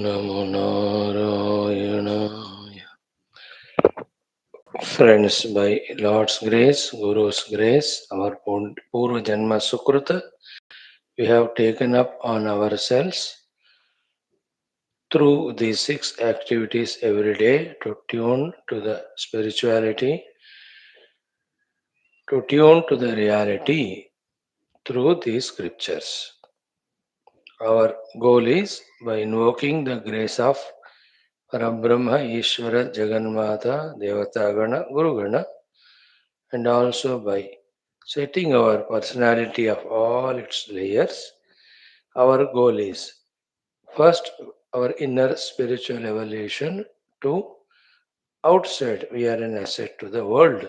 Namo Narayana. Friends, by Lord's grace, Guru's grace, our Purva Janma Sukruta, we have taken up on ourselves through these 6 activities every day to tune to the spirituality, to tune to the reality through these scriptures. Our goal is by invoking the grace of Parabrahma, Ishvara, Jagannatha, Devatagana, Gurugana, and also by setting our personality of all its layers. Our goal is first our inner spiritual evolution, to outside we are an asset to the world.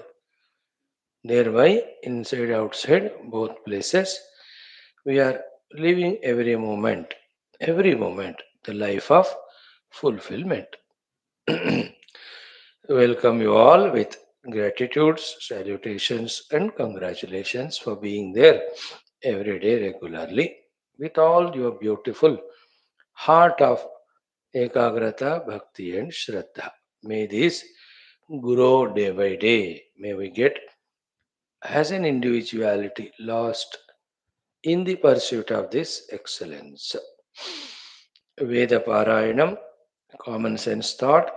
Thereby, inside outside both places, we are living every moment, the life of fulfillment. Welcome you all with gratitudes, salutations, and congratulations for being there every day regularly with all your beautiful heart of ekagrata, bhakti, and shraddha. May this grow day by day. May we get as an individuality lost in the pursuit of this excellence. Veda Parayanam, common sense thought,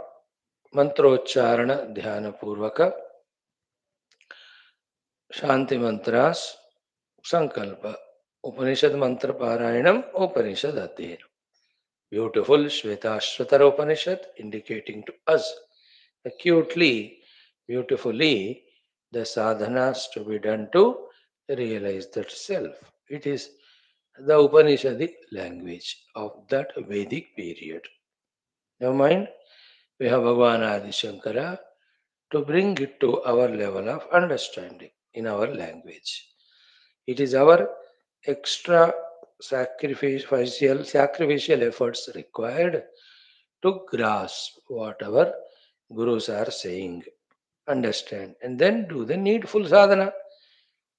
Mantrocharana Dhyana Purvaka, Shanti Mantras, Sankalpa, Upanishad Mantra Parayanam, Upanishad Adhyayam. Beautiful Shwethashwathara Upanishad indicating to us acutely, beautifully, the sadhanas to be done to realize that self. It is the Upanishadic language of that Vedic period. Never mind, we have Bhagavan Adi Shankara to bring it to our level of understanding in our language. It is our extra sacrificial efforts required to grasp whatever gurus are saying, understand, and then do the needful sadhana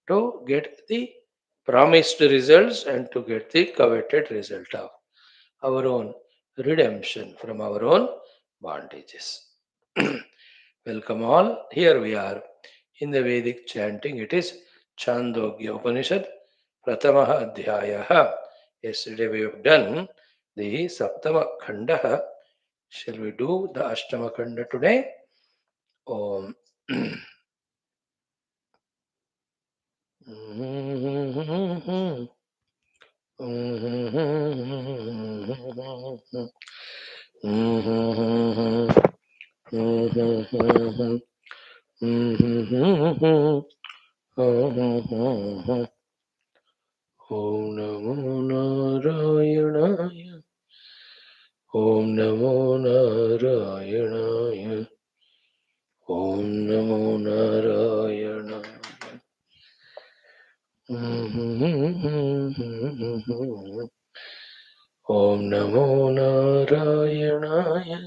to get the promised results and to get the coveted result of our own redemption from our own bondages. Welcome all. Here we are in the Vedic chanting. It is Chandogya Upanishad, Pratamaha Adhyayaha. Yesterday we have done the Saptama Khandaha. Shall we do the Ashtama Khanda today? Om. Om Namo Narayanaaya. Om Namo Narayanaaya. Om Namo Narayanaaya. Om Namo Narayanaaya.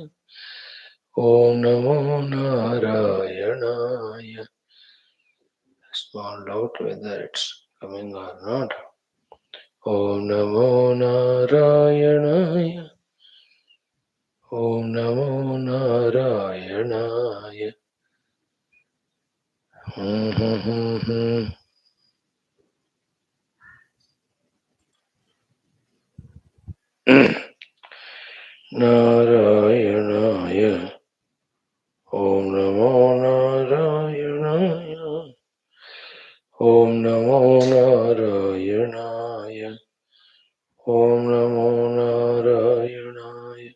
Om Namo Narayanaaya. Small doubt whether it's coming or not. Om Namo Narayanaaya. Om Namo Narayanaaya. Narayanaaya. Om Namo Narayanaaya. Om Namo Narayanaaya. Om Namo Narayanaaya.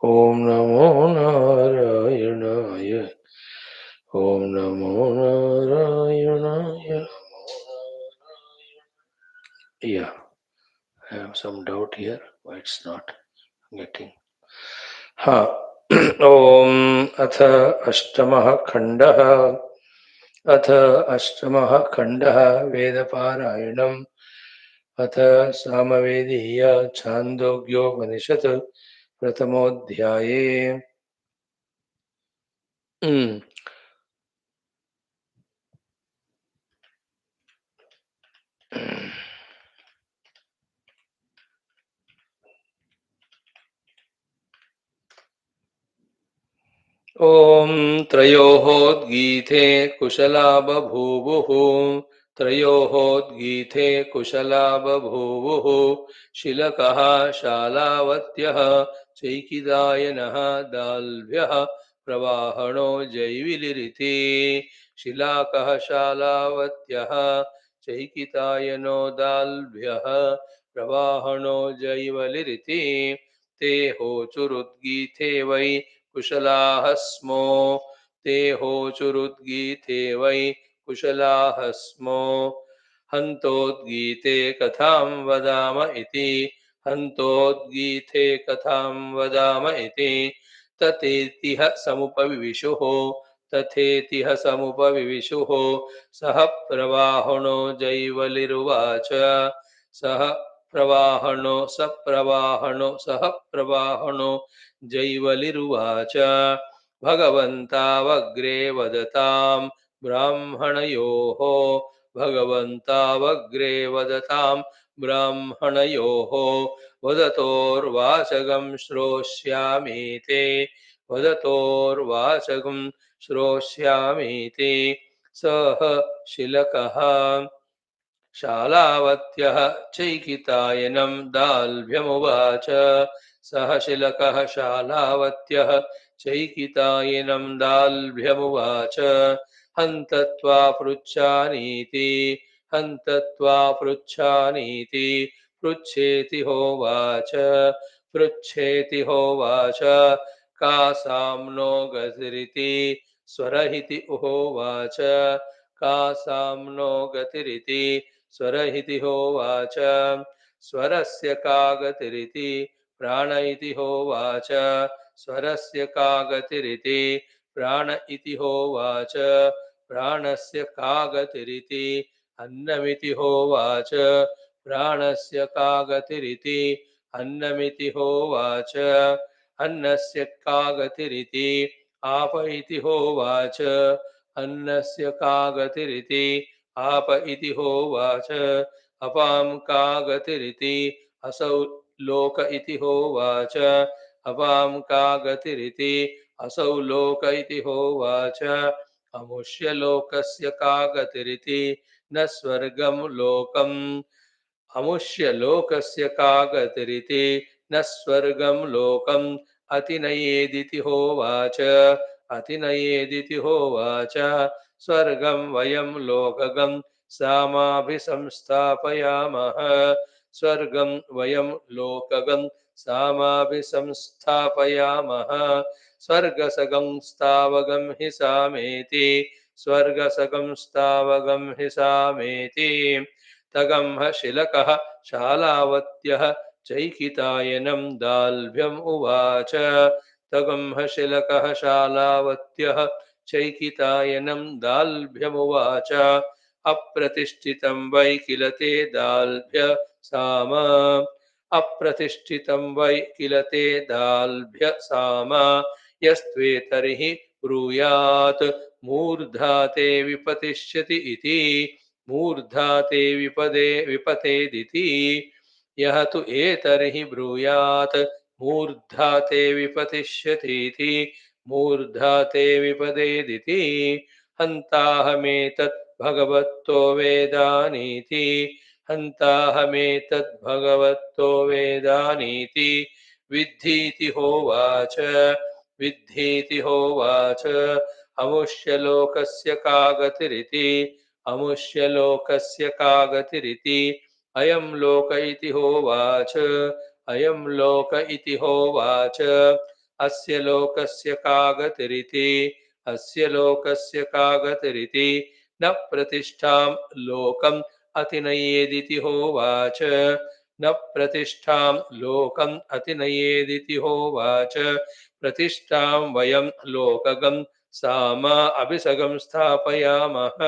Om Namo Narayanaaya. Om Namo Narayanaaya. Yeah, I have some doubt here why it's not getting. Ha. Om Atha Ashtamaha Khandaha. अथ अष्टमः खण्डः वेदपारायणम् अथ सामवेदीय छान्दोग्योपनिषत् प्रथमोऽध्याये ॐ त्रयोः कुशला बभूवुः त्रयोः कुशला बभूवुः शिलकः शालावत्यः चैकिदायनः दाल्भ्यः प्रवाहणो जैविलिरिति शिलाकः शालावत्यः चैकितायनो दाल्भ्यः प्रवाहणो जैवलिरिति ते होचुरुद्गीते वै कुशलाः स्मो ते होचुरुद्गीते वै कुशलाः स्मो हन्तोद्गीते कथां वदाम इति हन्तोद्गीते कथां वदाम इति तथेतिह समुपविविशुः तथेतिह समुपविविशुः सः प्रवाहणो जैवलिरुवाच सः प्रवाहणो जैवलिरुवाच भगवन्तावग्रे वदतां ब्राह्मणयोः भगवन्तावग्रे वदतां ब्राह्मणयोः वदतोर्वाचगं श्रोष्यामीते वदतोर्वाचगं श्रोष्यामीति सः शिलकः शालावत्यः चैकितायनं दाल्भ्यमुवाच सः शिलकः शालावत्यः चैकितायनं दाल्भ्यमुवाच हन्तत्वा पृच्छानीति हन्तत्वा पृच्छानीति पृच्छेति होवाच पृच्छेति होवाच का साम्नो गतिरिति स्वरहिति उहोवाच का साम्नो गतिरिति स्वरहिति होवाच स्वरस्य का गतिरिति प्राण इति होवाच स्वरस्य का गतिरिति प्राण इति होवाच प्राणस्य का गतिरिति अन्नमिति होवाच प्राणस्य का गतिरिति अन्नमिति होवाच अन्नस्य का गतिरिति आप इति होवाच अन्नस्य का गतिरिति आप इति होवाच अपां का गतिरिति असौ लोक इति होवाच अपां का गतिरिति असौ लोक इति होवाच अमुष्य लोकस्य का गतिरिति न स्वर्गं लोकम् अमुष्य लोकस्य का गतिरिति न स्वर्गं लोकम् अतिनयेदिति होवाच अतिनयेदिति होवाच स्वर्गं वयं लोकगं सामाभिसंस्थापयामः स्वर्गं वयं लोकगं सामाभिसंस्थापयामः स्वर्गसगं स्थावगं हि सामेति स्वर्गसगं स्थावगं हि सामेति तगंह शिलकः शालावत्यः चैकितायनं दाल्भ्यम् उवाच तगंह शिलकः शालावत्यः चैकितायनं दाल्भ्यमुवाच अप्रतिष्ठितं वै किल ते दाल्भ्य साम अप्रतिष्ठितं वै किल ते दाल्भ्य साम यस्त्वेतर्हि ब्रूयात् मूर्धा ते विपतिष्यति इति मूर्धा ते विपतेदिति यः तु एतर्हि ब्रूयात् मूर्धा ते विपतिष्यतीति मूर्धा ते विपदेदिति हन्ताहमेतत् भगवतो वेदानीति हन्ताहमेतत् भगवतो वेदानीति विद्धीति होवाच विद्धीति होवाच अमुष्य लोकस्य का गतिरिति अमुष्य लोकस्य का गतिरिति अयं लोक इति होवाच अयं लोक इति होवाच अस्य लोकस्य का गतिरिति अस्य लोकस्य का गतिरिति न प्रतिष्ठां लोकम् अतिनयेदिति होवाच न प्रतिष्ठां लोकम् अतिनयेदिति होवाच प्रतिष्ठां वयं लोकगं सामा अभिसगं स्थापयामः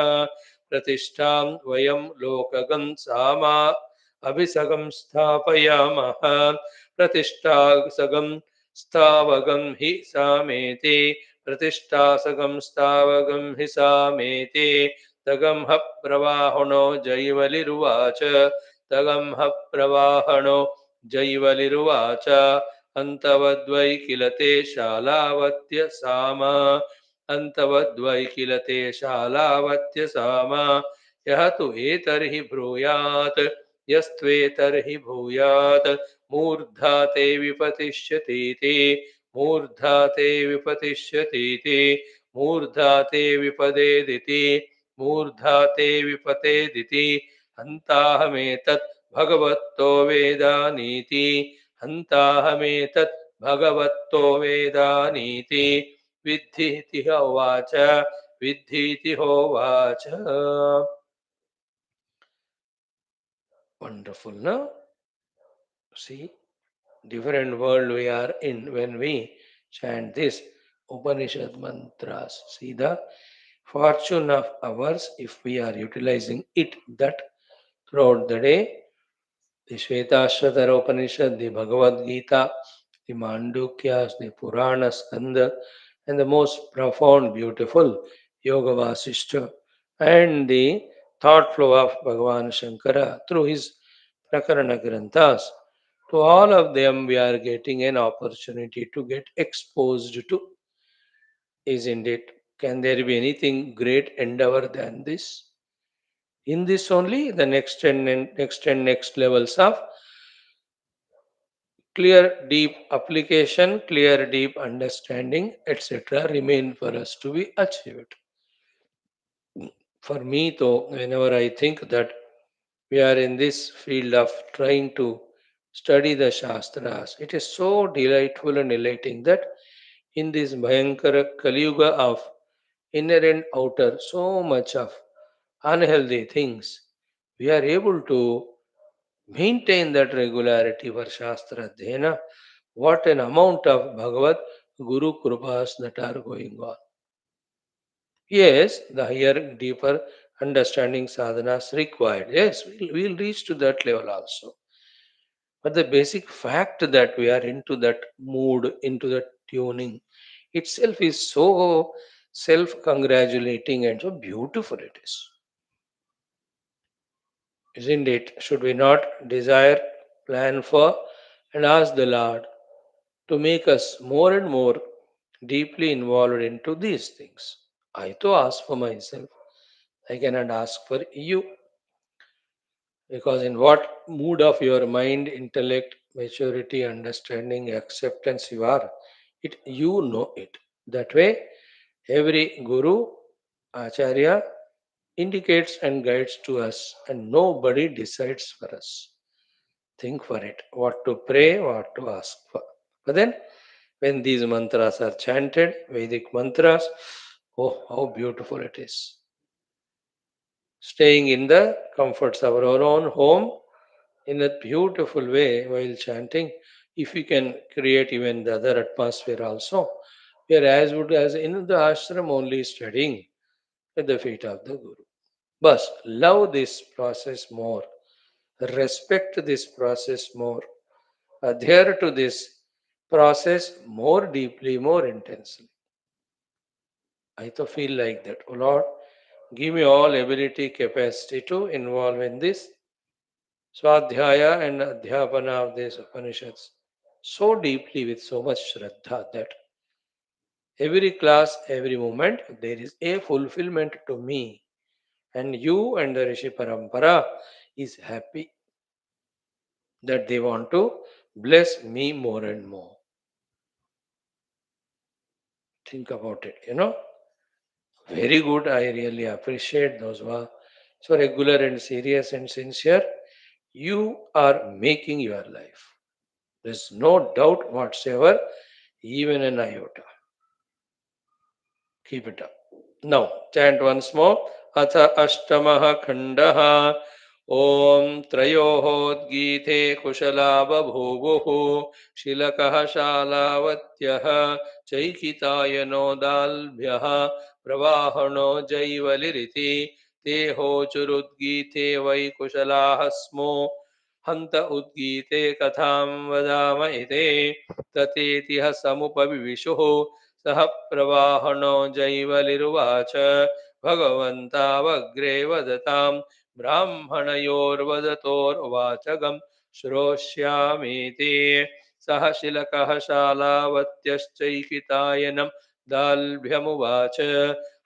प्रतिष्ठां वयं लोकगं सामा अभिसगं स्थापयामः प्रतिष्ठासगं स्थावगं हि सामेति प्रतिष्ठासगं स्थावगं हि सामेति तगंह प्रवाहणो जैवलिरुवाच तगंह प्रवाहणो जैवलिरुवाच अन्तवद्वै किल ते शालावत्य सामा अन्तवद्वै किल ते शालावत्य सामा यः तु एतर्हि ब्रूयात् यस्त्वेतर्हि भूयात् मूर्धा ते विपतिष्यतीति मूर्धा ते विपतिष्यतीति मूर्धा ते विपदेदिति मूर्धा ते विपतेदिति हन्ताहमेतत् भगवत्तो वेदानीति हन्ताहमेतत् भगवत्तो वेदानीति विद्धीति होवाच विद्धीति होवाच. Wonderful, no? See, different world we are in when we chant this Upanishad mantras. See the fortune of ours if we are utilizing it that throughout the day. The Shwethashwathara Upanishad, the Bhagavad Gita, the Mandukyas, the Purana Skanda, and the most profound, beautiful Yoga Vasishta, and the thought flow of Bhagavan Shankara through his Prakarana Granthas. To all of them, we are getting an opportunity to get exposed to, isn't it? Can there be anything great endeavor than this? In this only, the next levels of clear, deep application, clear, deep understanding, etc., remain for us to be achieved. For me, though, whenever I think that we are in this field of trying to study the Shastras, it is so delightful and elating that in this Bhayankara Kali Yuga of inner and outer, so much of unhealthy things, we are able to maintain that regularity for Shastra Dhyana. What an amount of Bhagavad Guru Krupas that are going on. Yes, the higher, deeper understanding sadhanas required. Yes, we'll reach to that level also. But the basic fact that we are into that mood, into that tuning itself is so self congratulating and so beautiful it is. Isn't it? Should we not desire, plan for, and ask the Lord to make us more and more deeply involved into these things? I to ask for myself. I cannot ask for you because in what mood of your mind, intellect, maturity, understanding, acceptance you are, it you know it. That way, every guru, acharya indicates and guides to us, and nobody decides for us. Think for it, what to pray, what to ask for. But then, when these mantras are chanted, Vedic mantras, oh, how beautiful it is. Staying in the comforts of our own home in a beautiful way while chanting, if we can create even the other atmosphere also, we are as good as in the ashram only studying at the feet of the Guru. But love this process more, respect this process more, adhere to this process more deeply, more intensely. I to feel like that. Oh Lord, give me all ability, capacity to involve in this Swadhyaya and Adhyapana of these Upanishads so deeply with so much Shraddha that every class, every moment, there is a fulfillment to me. And you and the Rishi Parampara is happy that they want to bless me more and more. Think about it, you know. Very good. I really appreciate those who are so regular and serious and sincere. You are making your life. There's no doubt whatsoever, even an iota. Keep it up. Now, chant once more. Atha Ashtamaha Khandaha Om Trayohodgite Kushala Babhuvuhu Shilakaha Shalavatyah Chaikitayano Dalbhyaha Pravahano Jaivaliriti Teho Churudgite Vai Kushalahasmo Hanta Udgite Katham Vadama Ite Tatetiha Samupavivishuhu सह प्रवाहणो जैवलिरुवाच भगवन्तावग्रे वदतां ब्राह्मणयोर्वदतोर्वाचगं श्रोष्यामीति सः शिलकः शालावत्यश्चैकितायनं दाल्भ्यमुवाच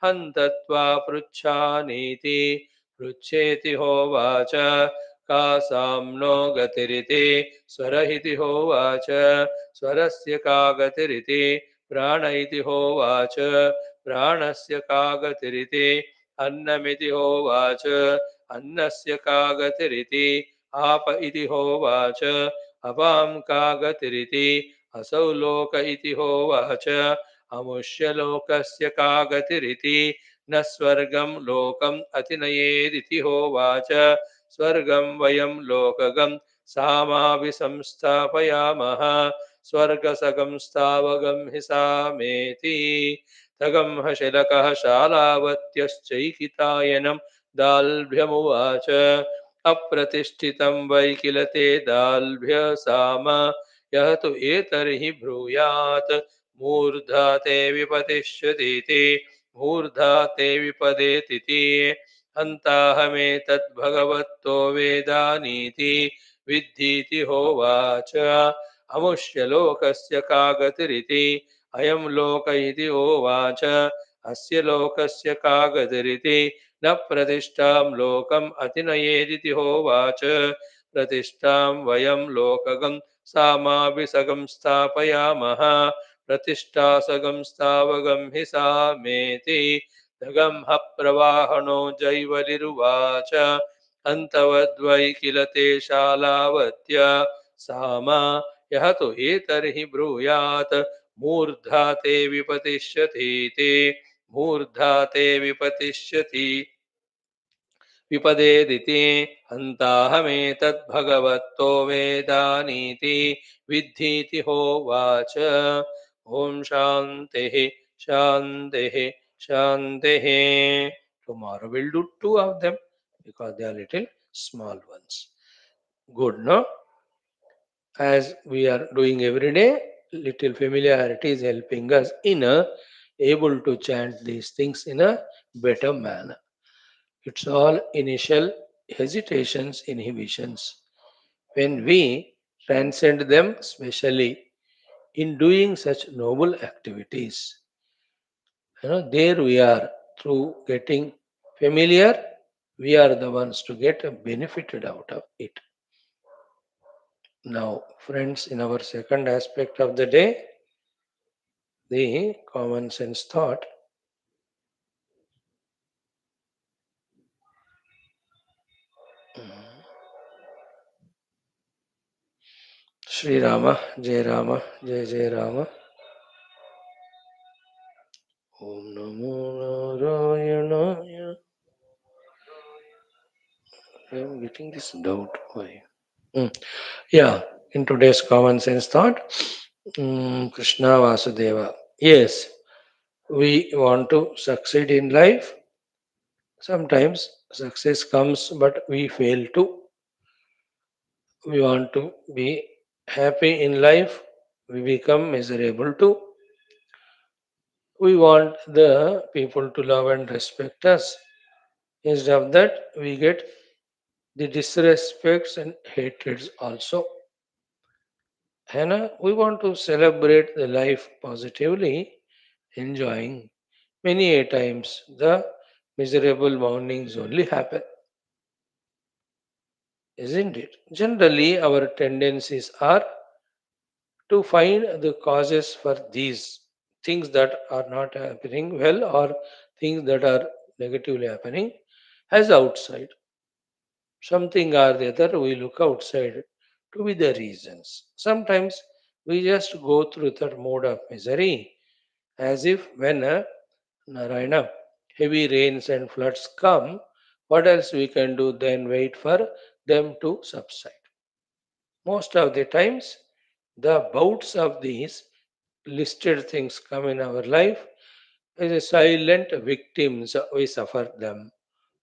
हन्तत्वा पृच्छानीति पृच्छेति होवाच का साम्नो गतिरिति स्वरहिति होवाच स्वरस्य का गतिरिति प्राण इति होवाच प्राणस्य का गतिरिति अन्नमिति होवाच अन्नस्य का गतिरिति आप इति होवाच अपां का गतिरिति असौ लोक इति होवाच अमुष्य लोकस्य का गतिरिति न स्वर्गं लोकम् अतिनयेदिति होवाच स्वर्गं वयं लोकगं सामाभिसंस्थापयामः स्वर्गसगं स्थावगं हि सामेति तगं हशिलकः शालावत्यश्चैकितायनं दाल्भ्यमुवाच अप्रतिष्ठितं वै किल ते दाल्भ्य साम यः तु एतर्हि ब्रूयात् मूर्धा ते विपतिष्यतीति मूर्धा ते विपदेतिति हन्ताहमेतद्भगवत्तो वेदानीति विद्धीति होवाच अमुष्य लोकस्य का गतिरिति अयं लोक इति होवाच अस्य लोकस्य का गतिरिति न प्रतिष्ठां लोकम् अतिनयेदिति होवाच प्रतिष्ठां वयं लोकगं सामाभिसगं स्थापयामः प्रतिष्ठासगं स्थावगं हि सामेति दगं ह प्रवाहणो जैवलिरुवाच अन्तवद्वै किल ते शालावत्य सामा यः तु एतर्हि ब्रूयात् मूर्धा ते विपतिष्यतीति मूर्धा ते विपतिष्यति विपदेदिति हन्ताहमेतद्भगवत्तो वेदानीति विद्धीति होवाच ॐ शान्तिः शान्तिः शान्तिः. Tomorrow we'll do two of them because they are little small ones. Good, no? As we are doing every day, little familiarity is helping us in able to chant these things in a better manner. It's all initial hesitations, inhibitions. When we transcend them, especially in doing such noble activities, there we are through getting familiar, we are the ones to get benefited out of it. Now, friends, in our second aspect of the day, the common sense thought. Sri Rama, Jai Rama, Jai Jai Rama. Om Namo Narayana. I am getting this doubt. Why? Yeah, in today's common sense thought, Krishna Vasudeva. Yes, we want to succeed in life. Sometimes success comes, but we fail to. We want to be happy in life. We become miserable too. We want the people to love and respect us. Instead of that, we get the disrespects and hatreds also. And we want to celebrate the life positively, enjoying. Many a times the miserable mornings only happen, isn't it? Generally, our tendencies are to find the causes for these things that are not happening well or things that are negatively happening as outside. Something or the other, we look outside to be the reasons. Sometimes we just go through that mode of misery as if when Narayana, heavy rains and floods come, what else we can do than wait for them to subside? Most of the times, the bouts of these listed things come in our life as a silent victims. We suffer them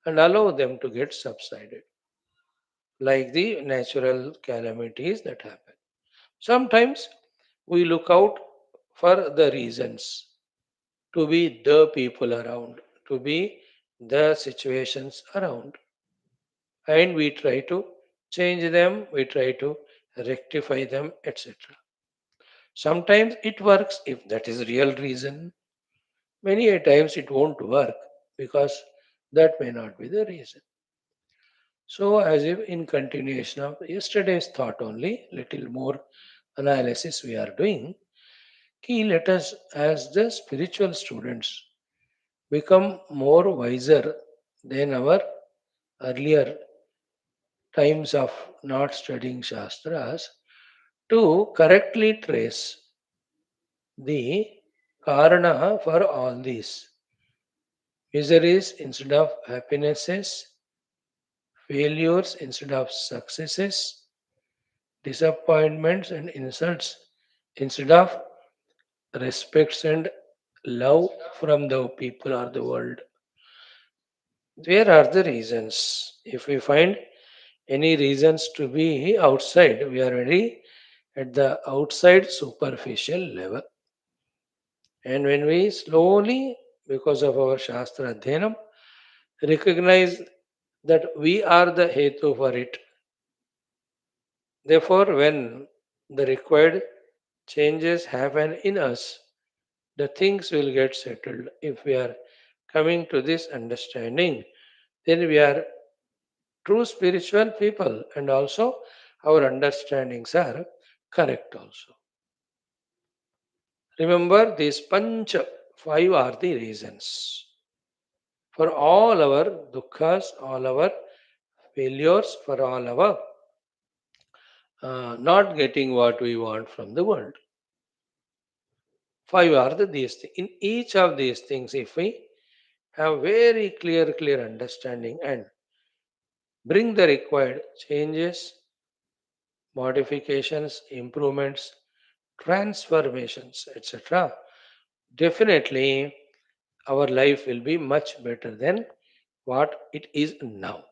and allow them to get subsided, like the natural calamities that happen. Sometimes we look out for the reasons to be the people around, to be the situations around. And we try to change them, we try to rectify them, etc. Sometimes it works if that is real reason. Many a times it won't work because that may not be the reason. So, as if in continuation of yesterday's thought only, little more analysis we are doing. Key, let us, as the spiritual students, become more wiser than our earlier times of not studying Shastras to correctly trace the karana for all these miseries instead of happinesses, failures instead of successes, disappointments and insults instead of respects and love from the people or the world. Where are the reasons? If we find any reasons to be outside, we are very at the outside superficial level. And when we slowly, because of our Shastra Adhyanam, recognize that we are the hetu for it, therefore, when the required changes happen in us, the things will get settled. If we are coming to this understanding, then we are true spiritual people, and also our understandings are correct also. Remember, these pancha, five are the reasons for all our dukkhas, all our failures, for all our not getting what we want from the world. Five are these things. In each of these things, if we have very clear understanding and bring the required changes, modifications, improvements, transformations, etc., definitely our life will be much better than what it is now.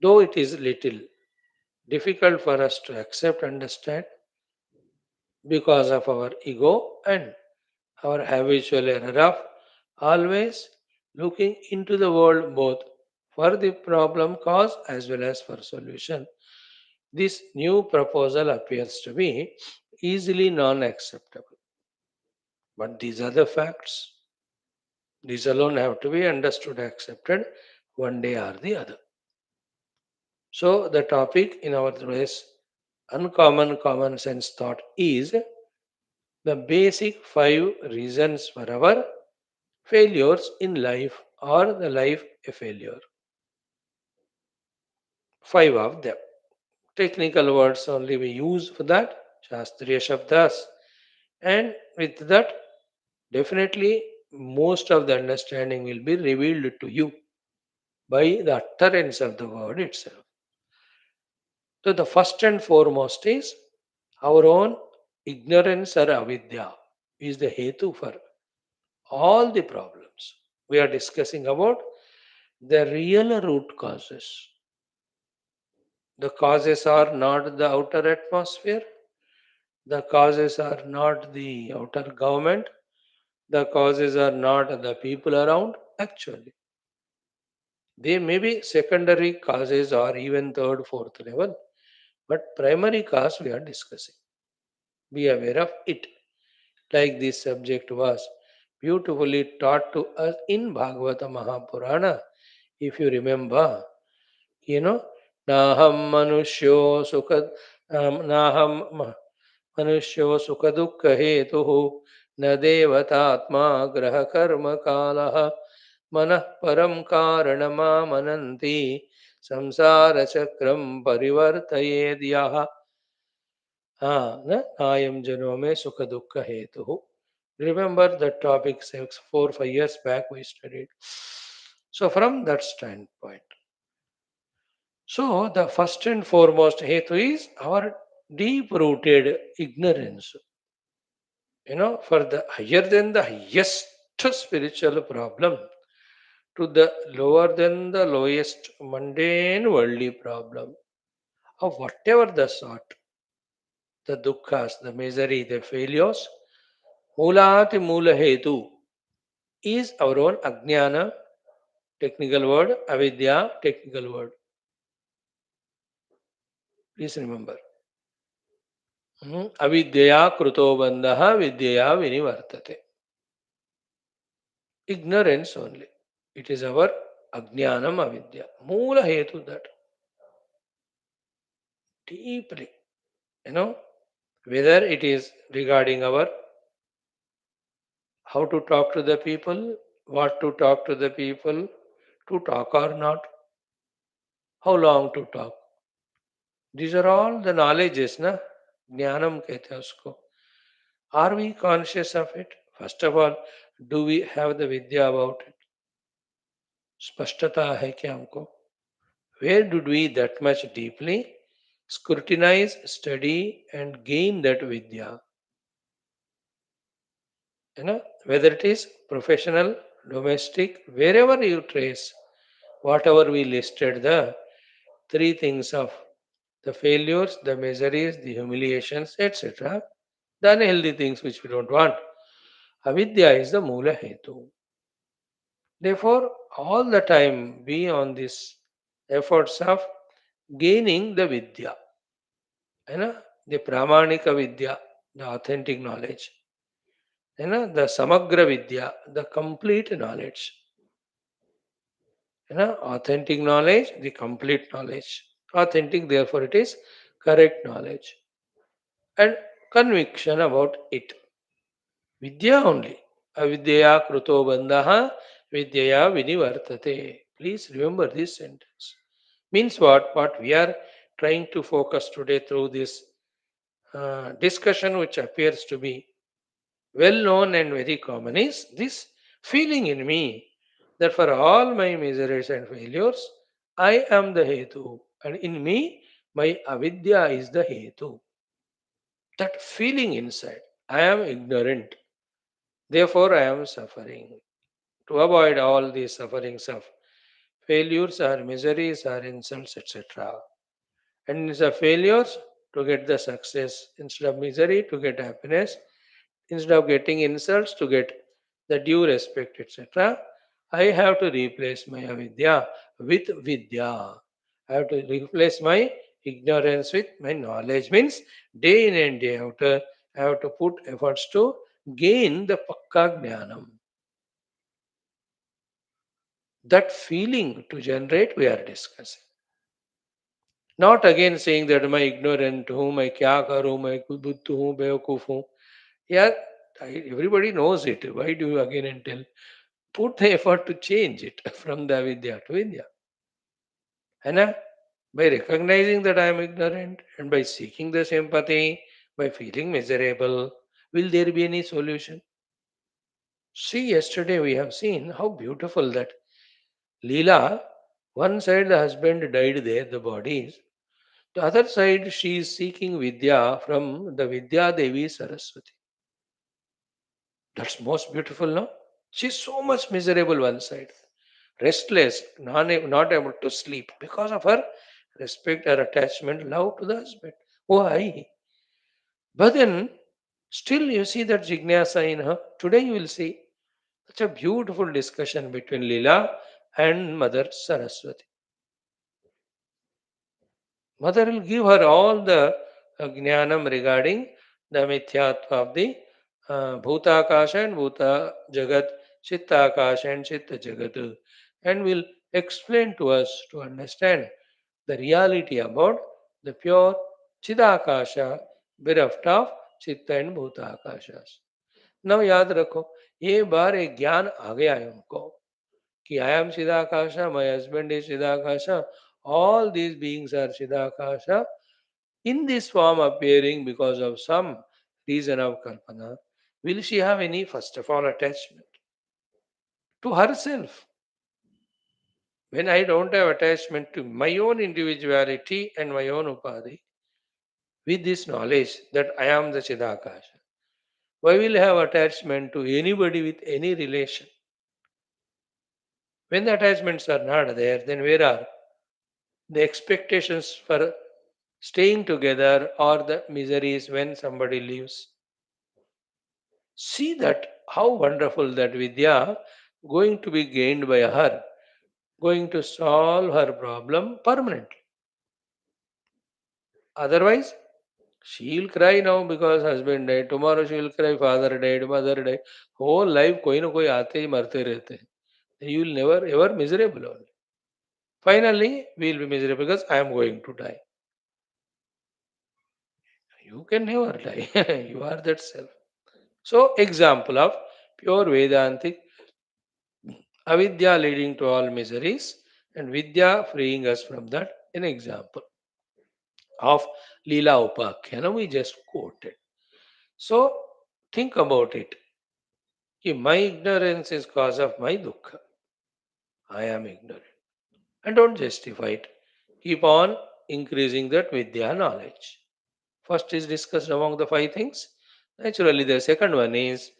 Though it is little difficult for us to accept, understand because of our ego and our habitual error of always looking into the world both for the problem cause as well as for solution. This new proposal appears to be easily non acceptable. But these are the facts. These alone have to be understood, accepted one day or the other. So, the topic in our today's uncommon common sense thought is the basic five reasons for our failures in life or the life a failure. Five of them. Technical words only we use for that, Shastriya Shabdas. And with that, definitely most of the understanding will be revealed to you by the utterance of the word itself. So the first and foremost is our own ignorance or avidya is the hetu for all the problems. We are discussing about the real root causes. The causes are not the outer atmosphere, the causes are not the outer government, the causes are not the people around. Actually, they may be secondary causes or even third, fourth level, but primary cause we are discussing. Be aware of it. Like this subject was beautifully taught to us in Bhagavata Mahapurana. If you remember, you know, Naham Manushyo Sukha Naham Manushyo Sukadukha Hetuhu न देवतात्मा ग्रह कर्म कालः मनः परं कारणमामनन्ति संसारचक्रं परिवर्तयेद्यः नायं जनो में सुख दुःख हेतु. Remember that topic 4 5 years back we studied. So from that standpoint, so the first and foremost hetu is our deep rooted ignorance. For the higher than the highest spiritual problem to the lower than the lowest mundane worldly problem of whatever the sort, the dukkhas, the misery, the failures, mulati mula hetu is our own ajnana, technical word, avidya, technical word. Please remember. Avidyaya kruto bandha vidyaya vinivartate. Ignorance only. It is our ajnanam avidya. Moola hetu that. Deeply. You know, whether it is regarding our how to talk to the people, what to talk to the people, to talk or not, how long to talk. These are all the knowledges, na? Jnanam kehte hain usko. Are we conscious of it? First of all, do we have the vidya about it? Spashtata hai kya हमको? Where did we that much deeply scrutinize, study, and gain that vidya? Whether it is professional, domestic, wherever you trace, whatever we listed, the three things of the failures, the miseries, the humiliations, etc., the unhealthy things which we don't want. Avidya is the Mula Hetu. Therefore, all the time be on this efforts of gaining the Vidya, the Pramanika Vidya, the authentic knowledge, the Samagra Vidya, the complete knowledge, authentic knowledge, the complete knowledge. Authentic, therefore, it is correct knowledge and conviction about it. Vidya only. Avidyaya kruto bandha vidyaya vinivartate. Please remember this sentence. Means what? What we are trying to focus today through this discussion, which appears to be well known and very common, is this feeling in me that for all my miseries and failures, I am the Hetu, and in me, my avidya is the Hetu. That feeling inside, I am ignorant, therefore I am suffering. To avoid all these sufferings of failures or miseries or insults, etc. And instead of failures, to get the success, instead of misery, to get happiness, instead of getting insults, to get the due respect, etc. I have to replace my avidya with vidya. I have to replace my ignorance with my knowledge. Means day in and day out, I have to put efforts to gain the pakka jnanam. That feeling to generate, we are discussing. Not again saying that मैं ignorant हूँ, मैं क्या करूँ, मैं बुद्ध हूँ, बेवकूफ हूँ. Yeah, everybody knows it. Why do you again and tell? Put the effort to change it from the Vidya to Vidya. And by recognizing that I am ignorant and by seeking the sympathy, by feeling miserable, will there be any solution? See, yesterday we have seen how beautiful that Leela, one side the husband died there, the body is. The other side, she is seeking Vidya from the Vidya Devi Saraswati. That's most beautiful, no? She's so much miserable one side, restless, not able to sleep because of her respect, her attachment, love to the husband. Why? But then, still you see that jignasa in her. Today you will see such a beautiful discussion between Leela and Mother Saraswati. Mother will give her all the jnanam regarding the mithyatva of the bhutakasha and bhuta jagat, chittakasha and chitta jagat, and will explain to us to understand the reality about the pure chidakasha bereft of chitta and bhutakashas. Now याद रखो ये बार एक ज्ञान आ गया है उनको कि I am Chidakasha, my husband is Chidakasha, all these beings are Chidakasha, in this form appearing because of some reason of Kalpana. Will she have any, first of all, attachment to herself? When I don't have attachment to my own individuality and my own upadhi, with this knowledge that I am the Chidakasha, why will I have attachment to anybody with any relation? When the attachments are not there, then where are the expectations for staying together or the miseries when somebody leaves? See that how wonderful that Vidya going to be gained by her, going to solve her problem permanently. Otherwise, She will cry now because husband died. Tomorrow she will cry father died, mother died. Whole life कोई ना कोई आते ही मरते रहते हैं. You will never ever miserable only. Finally, we will be miserable because I am going to die. You can never die. You are that self. So, example of pure Vedantic avidya leading to all miseries and vidya freeing us from that. An example of Leela Upakhya we just quoted. So, think about it. Ki my ignorance is cause of my dukkha. I am ignorant. And don't justify it. Keep on increasing that vidya knowledge. First is discussed among the five things. Naturally, the second one is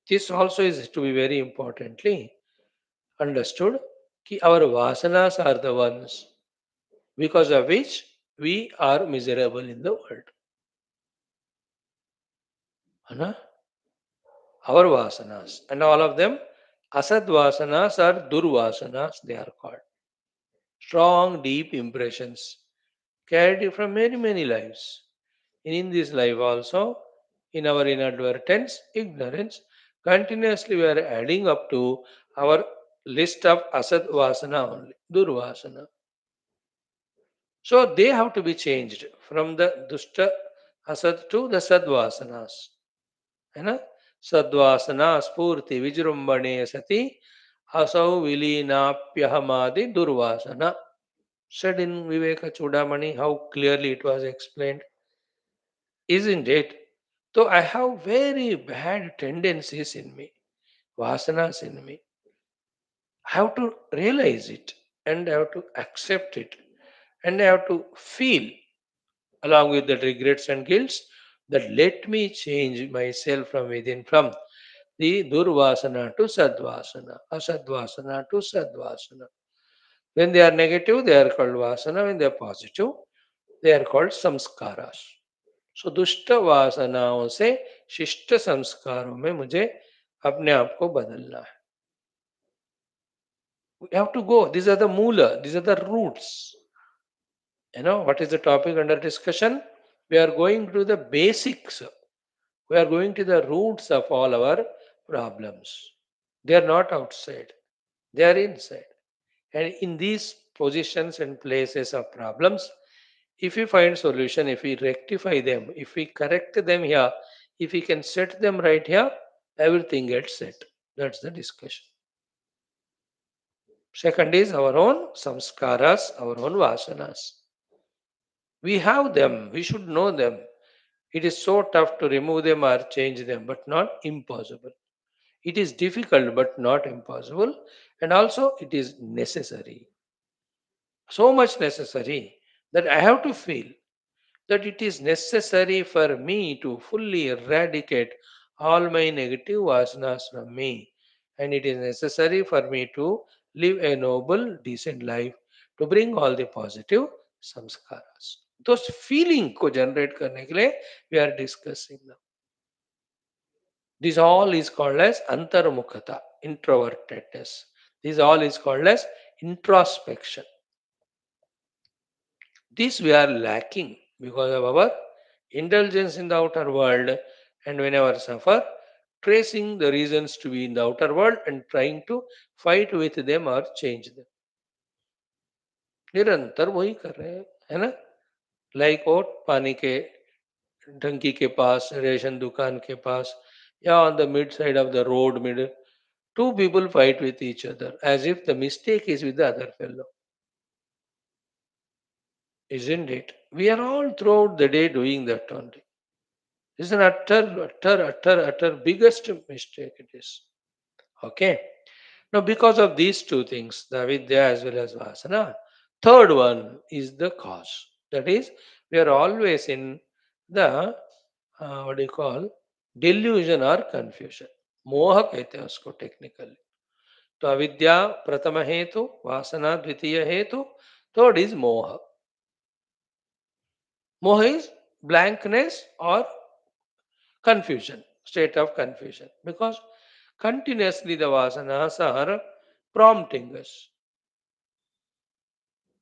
this also is to be very importantly understood कि our vasanas are the ones because of which we are miserable in the world. है ना? Our vasanas and all of them asad vasanas or durvasanas they are called. Strong, deep impressions carried from many, many lives. And in this life also, in our inadvertence, ignorance, continuously we are adding up to our list of asad vasana only, durvasana. So they have to be changed from the dushta asad to the sadvasanas. है ना? सद्वासना स्फूर्ति विजृंभणे सति असौ विलीनाप्यहमादि durvasana. Said in Viveka Chudamani how clearly it was explained, isn't it? So I have very bad tendencies in me, vasanas in me. I have to realize it and I have to accept it and I have to feel along with the regrets and guilts that let me change myself from within, from the durvasana to sadvasana, asadvasana to sadvasana. When they are negative, they are called vasana. When they are positive, they are called samskaras. सो दुष्ट वासनाओं से शिष्ट संस्कारों में मुझे अपने आप को बदलना है. We have to go. These are the moola. These are the roots. You know what is the topic under discussion? We are going to the basics. We are going to the roots of all our problems. They are not outside. They are inside. And in these positions and places of problems, if we find solution, if we rectify them, if we correct them here, if we can set them right here, everything gets set. That's the discussion. Second is our own samskaras, our own vasanas. We have them, we should know them. It is so tough to remove them or change them, but not impossible. It is difficult, but not impossible. And also, it is necessary. So much necessary that I have to feel that it is necessary for me to fully eradicate all my negative vasanas from me. And it is necessary for me to live a noble, decent life to bring all the positive samskaras. Those feeling को generate करने के लिए we are discussing now. This all is called as antarmukhata, introvertedness. This all is called as introspection. This we are lacking because of our indulgence in the outer world and whenever suffer, tracing the reasons to be in the outer world and trying to fight with them or change them. निरंतर वही कर रहे हैं है ना like और पानी के टंकी के पास रेशन दुकान के पास या on the mid side of the road middle two people fight with each other as if the mistake is with the other fellow, isn't it? We are all throughout the day doing that only. It's an utter biggest mistake it is. Okay. Now, because of these two things, the vidya as well as vasana, third one is the cause. That is, we are always in the what do you call delusion or confusion. मोह कहते हैं उसको technically. तो अविद्या प्रथम हेतु, वासना द्वितीय हेतु, third is moha. Moha is blankness or confusion, state of confusion, because continuously the vasanas are prompting us.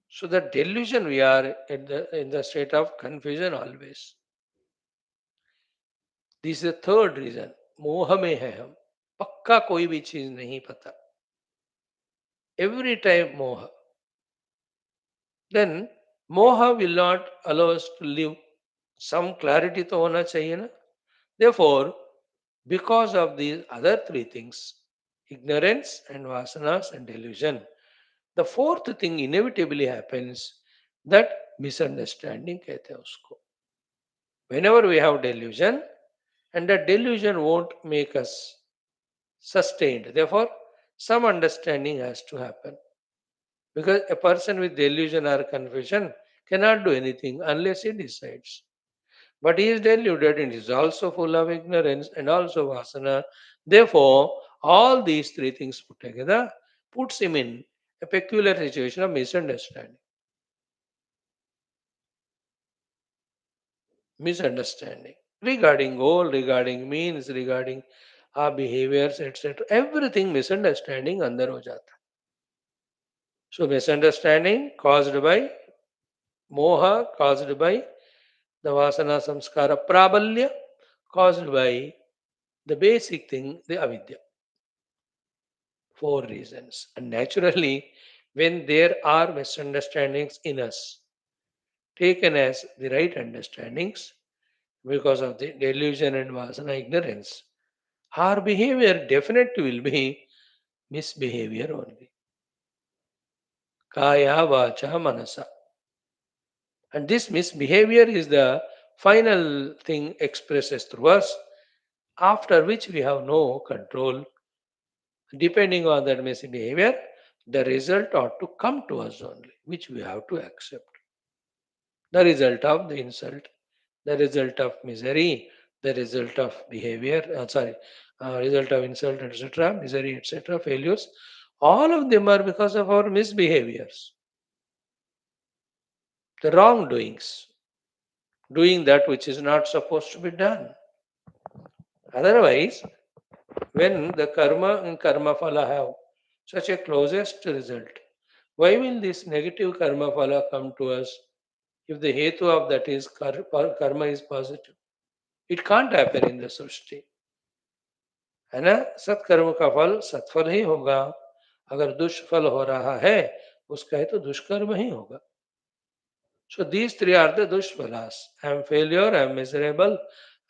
So the delusion we are in the state of confusion always. This is the third reason, मोह में है हम, पक्का कोई भी चीज नहीं पता, एवरी टाइम मोह, देन मोह will not allow us to live, some clarity तो होना चाहिए ना. Therefore, because of these other three things, ignorance and vasanas and delusion, the fourth thing inevitably happens, that misunderstanding कहते हैं उसको. Whenever we have delusion, and that delusion won't make us sustained. Therefore, some understanding has to happen. Because a person with delusion or confusion cannot do anything unless he decides. But he is deluded and is also full of ignorance and also vasana. Therefore, all these three things put together puts him in a peculiar situation of misunderstanding. Misunderstanding regarding goal, regarding means, regarding our behaviors, etc. Everything misunderstanding अंदर हो जाता है. So misunderstanding caused by moha, caused by the vasana samskara prabalya, caused by the basic thing, the avidya. Four reasons. And naturally, when there are misunderstandings in us, taken as the right understandings, because of the delusion and vasana ignorance, our behavior definitely will be misbehavior only. Kaya, vacha, manasa. And this misbehavior is the final thing expresses through us, after which we have no control. Depending on that misbehavior, the result ought to come to us only, which we have to accept. The result of the insult, the result of misery, the result of behavior, result of insult, etc., misery, etc., failures, all of them are because of our misbehaviors, the wrongdoings, doing that which is not supposed to be done. Otherwise, when the karma and karma phala have such a closest result, why will this negative karma phala come to us if the hetu of that is karma is positive? It can't happen in the सृष्टि, है ना. सत्कर्म का फल सत्फल ही होगा. अगर दुष्फल हो रहा है उसका है तो दुष्कर्म ही होगा. So these three are the dushfalas. I am failure, I am miserable,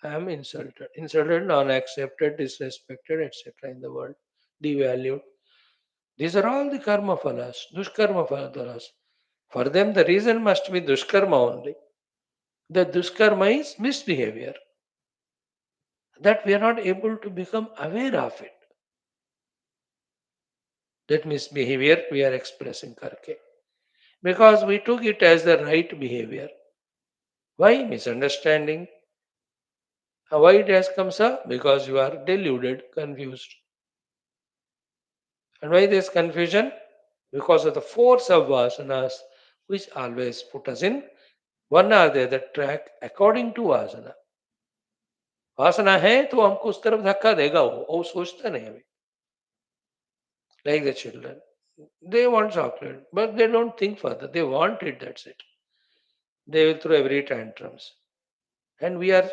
I am insulted. Insulted, non-accepted, disrespected, etc. in the world. Devalued. These are all the karma phalas, dushkarma phalas. For them the reason must be dushkarma only. The dushkarma is misbehavior. That we are not able to become aware of it. That misbehavior we are expressing karke. Because we took it as the right behavior. Why? Misunderstanding. Why it has come, sir? Because you are deluded, confused. And why this confusion? Because of the force of vasanas, which always put us in one or the other track according to vasana. वासना है तो हमको उस तरफ धक्का देगा वो सोचता नहीं अभी. Like the children, they want chocolate, but they don't think further. They want it, that's it. They will throw every tantrums. And we are,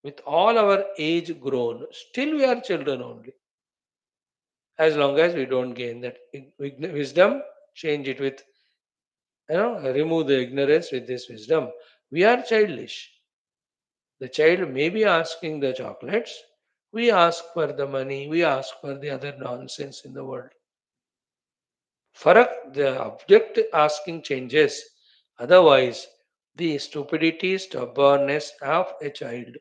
with all our age grown, still we are children only. As long as we don't gain that wisdom, change it with, remove the ignorance with this wisdom, we are childish. The child may be asking the chocolates, we ask for the money, we ask for the other nonsense in the world. Farak, the object asking changes. Otherwise, the stupidity, stubbornness of a child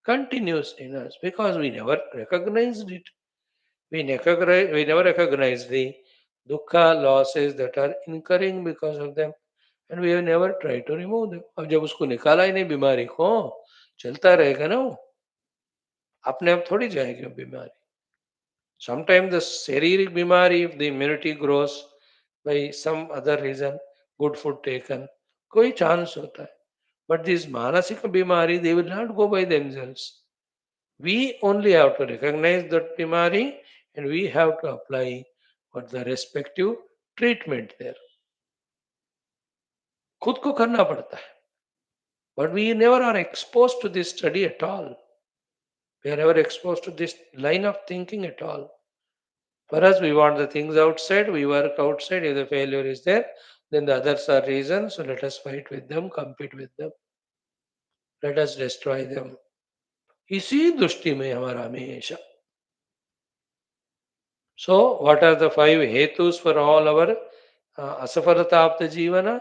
continues in us because we never recognized it. We never recognize the dukkha losses that are incurring because of them, and we have never tried to remove them. अब जब उसको निकाला ही नहीं बीमारी को, चलता रहेगा ना वो, अपने आप थोड़ी जाएगी वो बीमारी. Sometimes the शारीरिक बीमारी, if the immunity grows by some other reason, good food taken, कोई chance होता है. But this मानसिक बीमारी, they will not go by themselves. We only have to recognize that bimari and we have to apply what the respective treatment there. खुद को करना पड़ता है. But we never are exposed to this study at all. We are never exposed to this line of thinking at all. For us, we want the things outside, we work outside. If the failure is there, then the others are reasons. So let us fight with them, compete with them. Let us destroy them. इसी दृष्टि में हमारा हमेशा. So, what are the five hetus for all our asafaratapta jivana?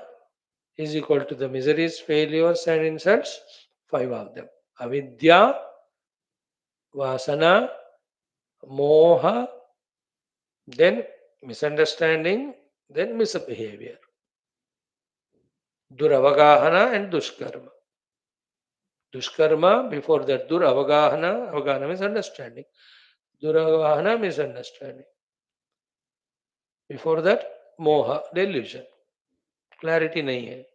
Is equal to the miseries, failures, and insults. Five of them. Avidya, vasana, moha, then misunderstanding, then misbehavior. Duravagahana and dushkarma. Dushkarma, before that, duravagahana, avagahana means understanding. Duravagahana, misunderstanding. Before that, moha, delusion. Clarity nahi hai.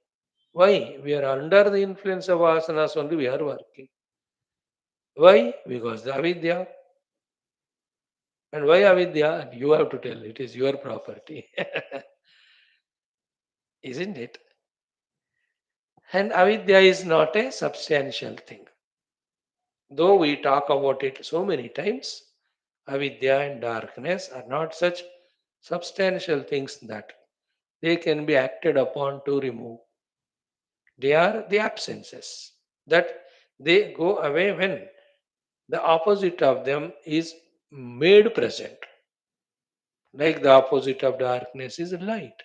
Why? We are under the influence of asanas only we are working. Why? Because the avidya. And why avidya? You have to tell. It is your property. Isn't it? And avidya is not a substantial thing. Though we talk about it so many times, avidya and darkness are not such substantial things that they can be acted upon to remove. They are the absences that they go away when the opposite of them is made present. Like the opposite of darkness is light.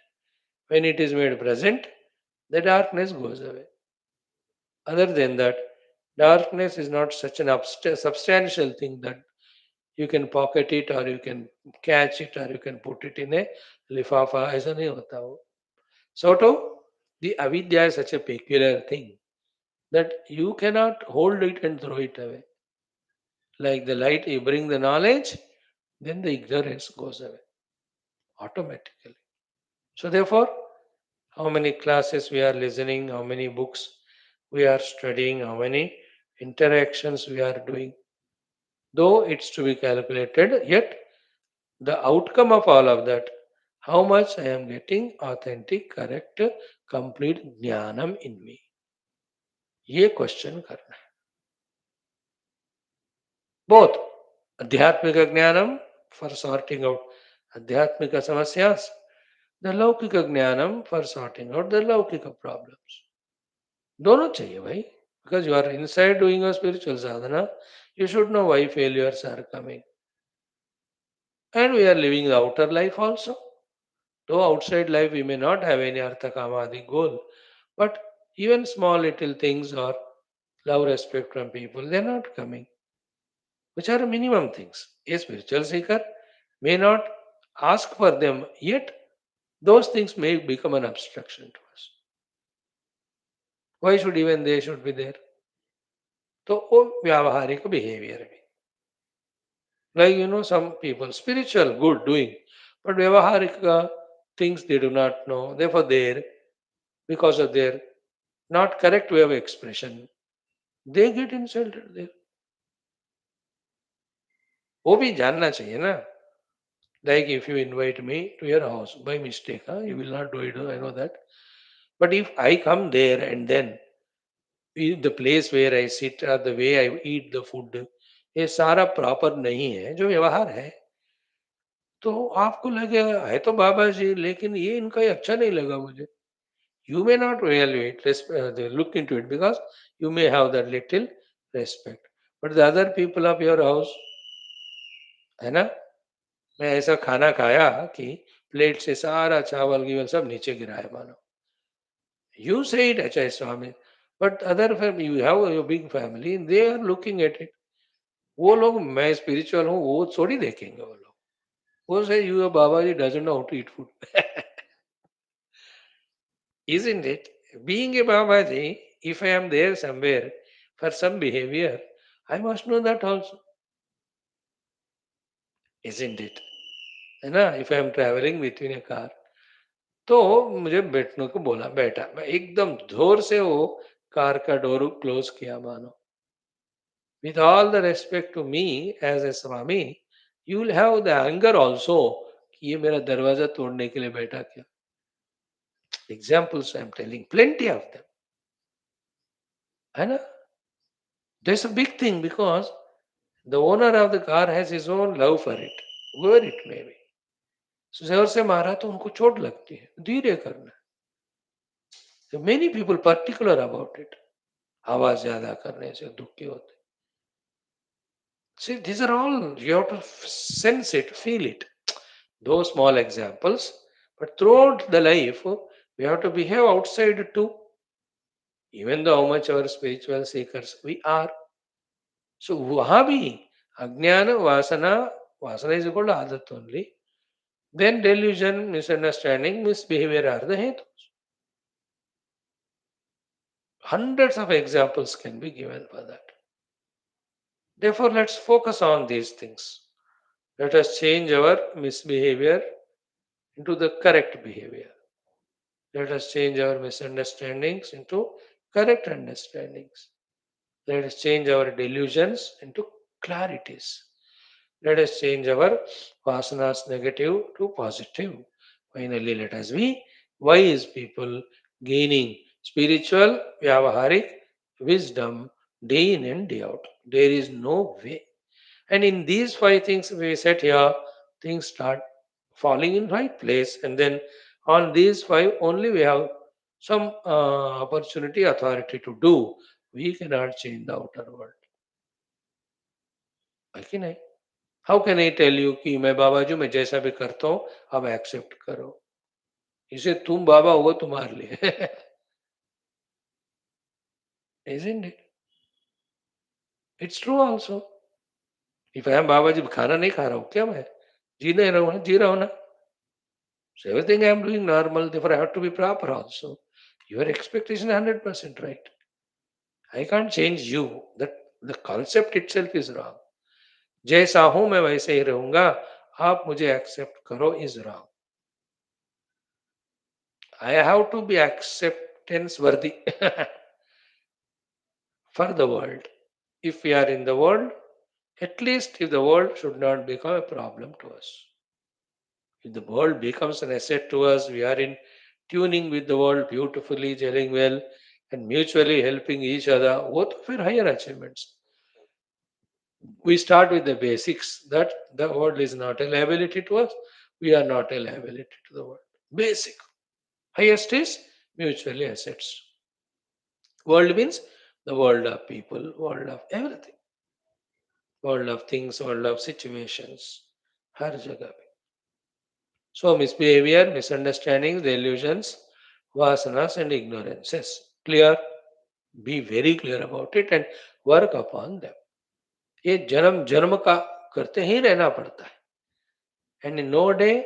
When it is made present, the darkness goes away. Other than that, darkness is not such an substantial thing that you can pocket it or you can catch it or you can put it in a lifafa. ऐसा नहीं होता वो. So too, the avidya is such a peculiar thing that you cannot hold it and throw it away. Like the light, you bring the knowledge, then the ignorance goes away automatically. So therefore, how many classes we are listening, how many books we are studying, how many interactions we are doing, though it's to be calculated, yet the outcome of all of that, how much I am getting authentic, correct, complete jnanam in me. ये question करना है. Both adhyatmika jnanam for sorting out adhyatmika samasyas, the laukika jnanam for sorting out the laukika problems. दोनों चाहिए भाई. Because you are inside doing a spiritual sadhana, you should know why failures are coming. And we are living the outer life also. Though outside life we may not have any artha kamadi goal, but even small little things or love, respect from people, they are not coming, which are minimum things. A spiritual seeker may not ask for them, yet those things may become an obstruction to us. Why should even they should be there? तो वो व्यावहारिक behaviour है. Like, some people, spiritual, good, doing, but Vyavaharika things they do not know. Therefore, because of their not correct way of expression, they get insulted there. वो भी जानना चाहिए ना. Like if you invite me to your house by mistake, you will not do it, I know that. But if I come there and then the place where I sit or the way I eat the food, ये सारा proper नहीं है जो व्यवहार है, तो आपको लगेगा है तो बाबा जी लेकिन ये इनका ये अच्छा नहीं लगा मुझे. You may not evaluate, look into it because you may have that little respect. But the other people of your house, है ना, मैं ऐसा खाना खाया कि प्लेट से सारा चावल गिवल सब नीचे गिरा है मानो. You say it, अच्छा स्वामी. But other family, you have a big family, they are looking at it. वो लोग मैं स्पिरिचुअल हूँ वो थोड़ी देखेंगे वो लोग. वो say you Baba ji doesn't know how to eat food. Isn't it? Being a Babaji, if I am there somewhere for some behavior, I must know that also. Isn't it? है ना? If I am traveling between a car, तो मुझे बैठने को बोला बैठा. मैं एकदम जोर से वो कार का डोर क्लोज किया मानो. With all the respect to me as a Swami, you will have the anger also कि ये मेरा दरवाजा तोड़ने के लिए बैठा क्या. Examples I am telling, plenty of them. है ना? There's a big thing because The owner of the car has his own love for it, whoever it may be. So जोर से मारा तो उनको चोट लगती है, धीरे करना. So many people particular about it. आवाज ज्यादा करने से दुखी होते. See, these are all you have to sense it, feel it. Those small examples, but throughout the life we have to behave outside too. Even though how much our spiritual seekers we are. So वहाँ भी अज्ञान वासना वासना is equal to आदत only. Then delusion, misunderstanding, misbehavior are the hetus. Hundreds of examples can be given for that. Therefore, let's focus on these things. Let us change our misbehavior into the correct behavior. Let us change our misunderstandings into correct understandings. Let us change our delusions into clarities. Let us change our vasanas negative to positive. Finally, let us be wise people gaining spiritual, vyavaharik wisdom day in and day out. There is no way. And in these five things we set here, things start falling in right place. And then on these five only we have some opportunity, authority to do. We cannot change the outer world. है कि नहीं? How can I tell you कि मैं बाबा जी मैं जैसा भी करता हूँ अब एक्सेप्ट करो. इसे तुम बाबा हुआ तुम्हारे लिए. Isn't it? It's true also. If I am बाबा जी खाना नहीं खा रहा हूँ क्या मैं जी नहीं रहा हूँ ना जी रहा हूँ ना. So everything I am doing normal, therefore I have to be proper also. Your expectation is 100% right. I can't change you. That the concept itself is wrong. जैसा हूं मैं वैसे ही रहूंगा आप मुझे एक्सेप्ट करो is wrong. I have to be acceptance worthy for the world. If we are in the world, at least if the world should not become a problem to us. If the world becomes an asset to us, we are in tuning with the world beautifully, gelling well, and mutually helping each other. Both of our higher achievements. We start with the basics that the world is not a liability to us. We are not a liability to the world. Basic. Highest is mutually assets. World means the world of people, world of everything, world of things, world of situations. हर जगह पे. So misbehavior, misunderstandings, delusions, vasanas and ignorances. Clear? Be very clear about it and work upon them. ये जन्म जन्म का करते ही रहना पड़ता है. And in no day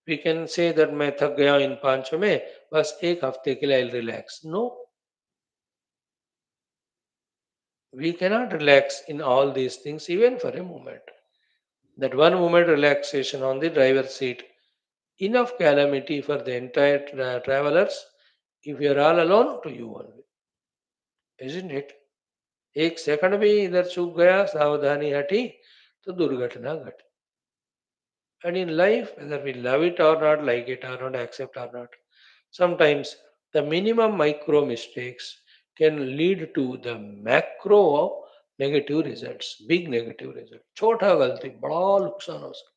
we can say that मैं थक गया इन 5 में बस एक हफ्ते के लिए I'll relax. No, we cannot relax in all these things even for a moment. That one moment relaxation on the driver's seat, enough calamity for the entire travelers if you are all alone to you only. Isn't it? एक second भी इधर चूक गया सावधानी हटी तो दुर्घटना घटी. And in life, whether we love it or not, like it or not, accept or not, sometimes the minimum micro mistakes can lead to the macro negative results, big negative results. छोटा गलती बड़ा नुकसान हो सकता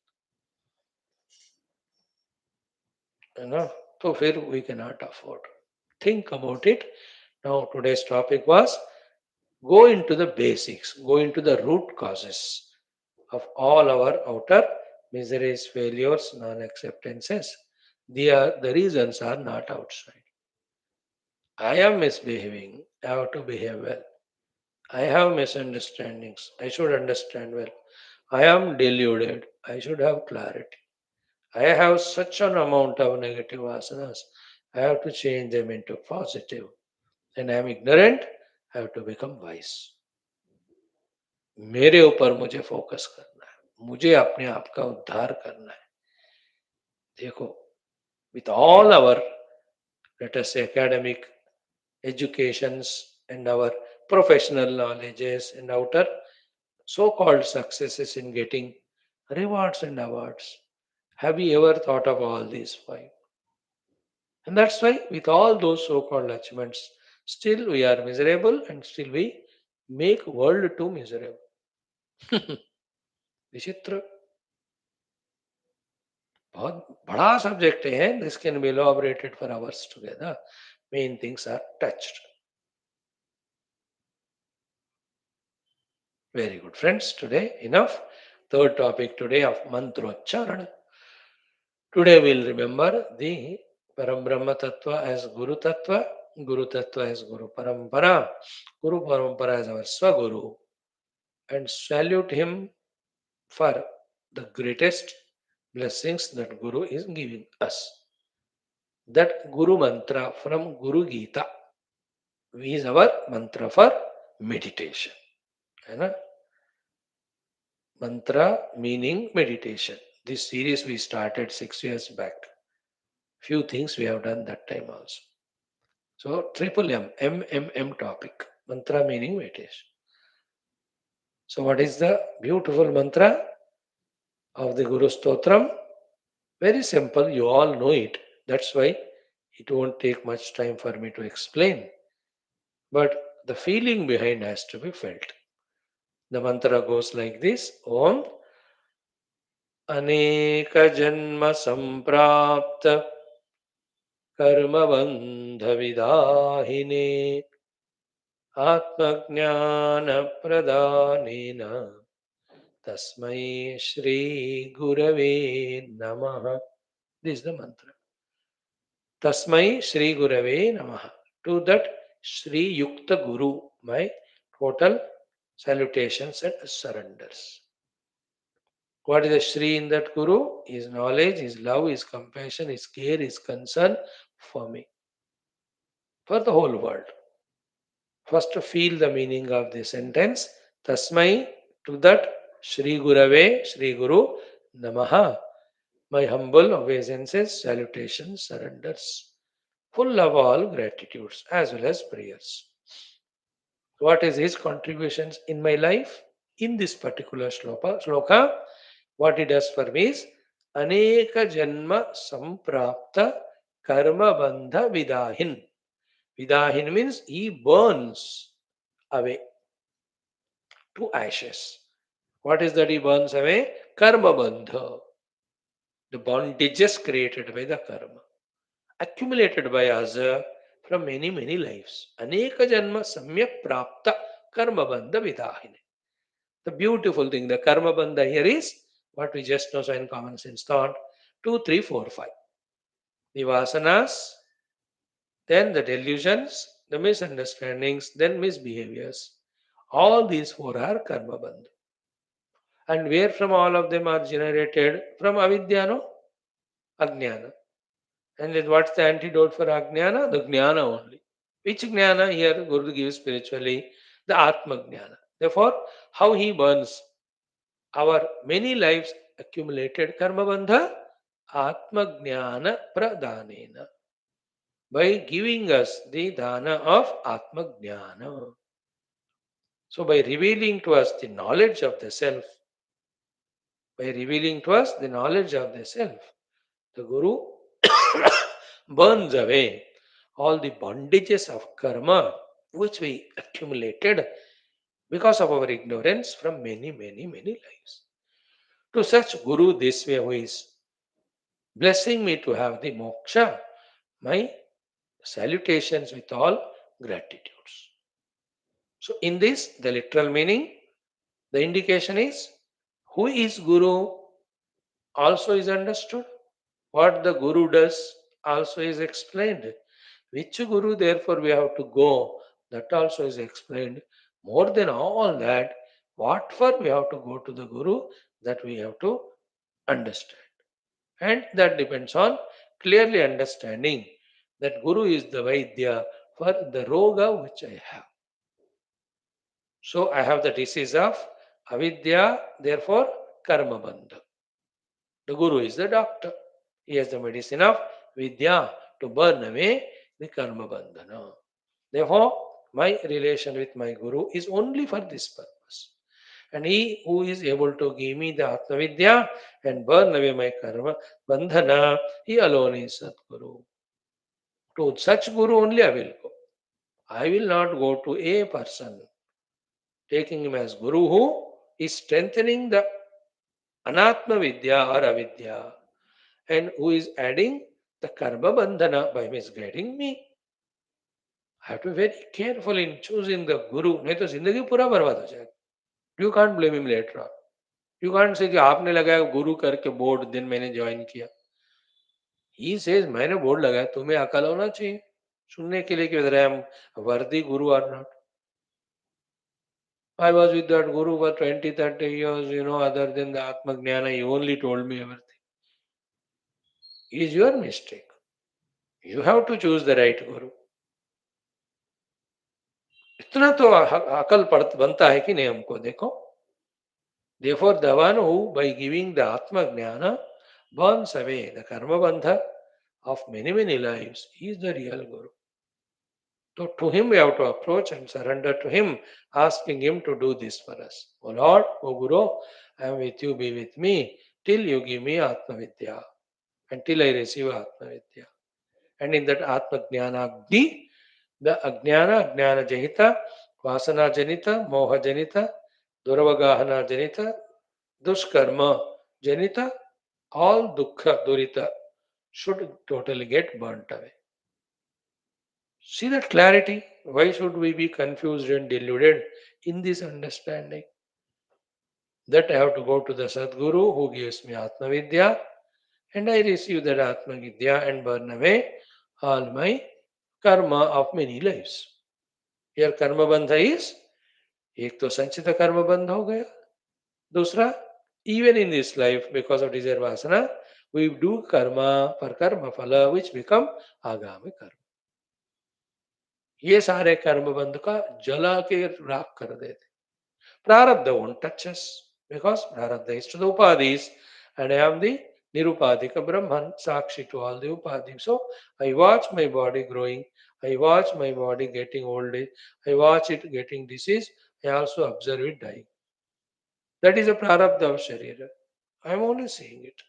है ना. तो फिर we cannot afford. Think about it. Now today's topic was go into the basics, go into the root causes of all our outer miseries, failures, non-acceptances. The reasons are not outside. I am misbehaving. I have to behave well. I have misunderstandings. I should understand well. I am deluded. I should have clarity. I have such an amount of negative asanas. I have to change them into positive. And I am ignorant. I have to become wise. मेरे ऊपर मुझे focus करना है. मुझे अपने आप का उद्धार करना है. देखो, with all our, let us say, academic educations and our professional knowledges and outer so-called successes in getting rewards and awards, have we ever thought of all these five? And that's why with all those so-called achievements, still we are miserable and still we make world too miserable. विचित्र, बहुत बड़ा subject है. This can be elaborated for hours together. Main things are touched. Very good, friends. Today enough. Third topic today of mantrocharana. Today we'll remember the Parabrahma Tattva as Guru Tattva, Guru Tattva as Guru Parampara, Guru Parampara as our Swaguru, and salute him for the greatest blessings that Guru is giving us. That Guru mantra from Guru Gita is our mantra for meditation. है ना? Mantra meaning meditation. This series we started 6 years back. Few things we have done that time also. So triple M topic. Mantra meaning meditation. So what is the beautiful mantra of the Guru Stotram? Very simple. You all know it. That's why it won't take much time for me to explain. But the feeling behind has to be felt. The mantra goes like this. Om अनेक जन्म संप्राप्त कर्म बंध विदाहिने आत्मज्ञान प्रदानेन तस्मै श्री गुरवे नमः. This is the mantra. Tasmai Shri Gurave Namaha. To that Shri Yukta Guru, my total salutations and surrenders. What is the Shri in that Guru? His knowledge, his love, his compassion, his care, his concern for me, for the whole world. First, to feel the meaning of the sentence. Tasmai, to that Shri Gurave, Shri Guru, Namaha. My humble obeisances, salutations, surrenders, full of all gratitudes as well as prayers. What is his contributions in my life? In this particular shloka, what he does for me is Aneka Janma Samprapta Karma Bandha Vidahin. Vidahin means he burns away to ashes. What is that he burns away? Karma Bandha. The bondages created by the karma, accumulated by us from many, many lives. Aneka Janma Samyak Prapta Karma Bandha Vidahine. The beautiful thing, the karma bandha here is what we just know, so in common sense thought 2, 3, 4, 5. The vasanas, then the delusions, the misunderstandings, then misbehaviors. All these four are karma bandha. And where from all of them are generated? From avidya, no? Ajnana. And then what's the antidote for ajnana? The jnana only. Which jnana here Guru gives spiritually? The Atma jnana. Therefore, how he burns our many lives accumulated karma bandha? Atma jnana pradanena. By giving us the dana of Atma jnana. So by revealing to us the knowledge of the self, by revealing to us the knowledge of the self, the Guru burns away all the bondages of karma which we accumulated because of our ignorance from many, many, many lives. To such Guru this way who is blessing me to have the moksha, my salutations with all gratitudes. So in this, the literal meaning, the indication is who is Guru also is understood. What the Guru does also is explained. Which Guru therefore we have to go, that also is explained. More than all that, what for we have to go to the Guru, that we have to understand. And that depends on clearly understanding that Guru is the Vaidya for the roga which I have. So I have the disease of avidya, therefore karma bandha. The Guru is the doctor. He has the medicine of vidya to burn away the karma bandhana. Therefore, my relation with my Guru is only for this purpose. And he who is able to give me the Atma Vidya and burn away my karma bandhana, he alone is Sadguru. To such Guru only I will go. I will not go to a person taking him as Guru who is strengthening the Anatma Vidya or Avidya, and who is adding the Karma Bandhana by misguiding me. I have to be very careful in choosing the Guru, नहीं तो जिंदगी पूरा बर्बाद हो जाएगा. You can't blame him later on. You can't say कि आपने लगाया गुरु करके बोर्ड दिन मैंने ज्वाइन किया. He says मैंने बोर्ड लगाया, तुम्हें अकल होना चाहिए सुनने के लिए कि whether I am worthy guru or not. I was with that guru for 20, 30 years, other than the Atma Jnana, he only told me everything. It is your mistake. You have to choose the right guru. इतना तो अकल बनता है कि नहीं हमको देखो. Therefore, the one who, by giving the Atma Jnana, burns away the karma bandha of many, many lives, he is the real guru. So to him we have to approach and surrender to him, asking him to do this for us. O Lord, O Guru, I am with you, be with me, till you give me Atma Vidya, until I receive Atma Vidya. And in that Atma Jnana Agni, the Ajnana, Jnana Jahita, Vasana Janita, Moha Janita, Duravagahana Janita, Dushkarma Janita, all Dukkha Durita should totally get burnt away. See that clarity? Why should we be confused and deluded in this understanding? That I have to go to the Sadguru who gives me Atma Vidya, and I receive that Atma Vidya and burn away all my karma of many lives. Here karma bandha is, एक तो संचित कर्म बंध हो गया, दूसरा even in this life because of desire vasana we do karma for karma phala which become agami karma. ये सारे कर्म बंध का जला के राख कर देते. Prarabdha won't touch us because Prarabdha is to the Upadis and I am the Nirupadika Brahman, Sakshi to all the Upadis. So I watch my body growing, I watch my body getting old age, I watch it getting disease, I also observe it dying. That is a Prarabdha of Sharira. I am only seeing it.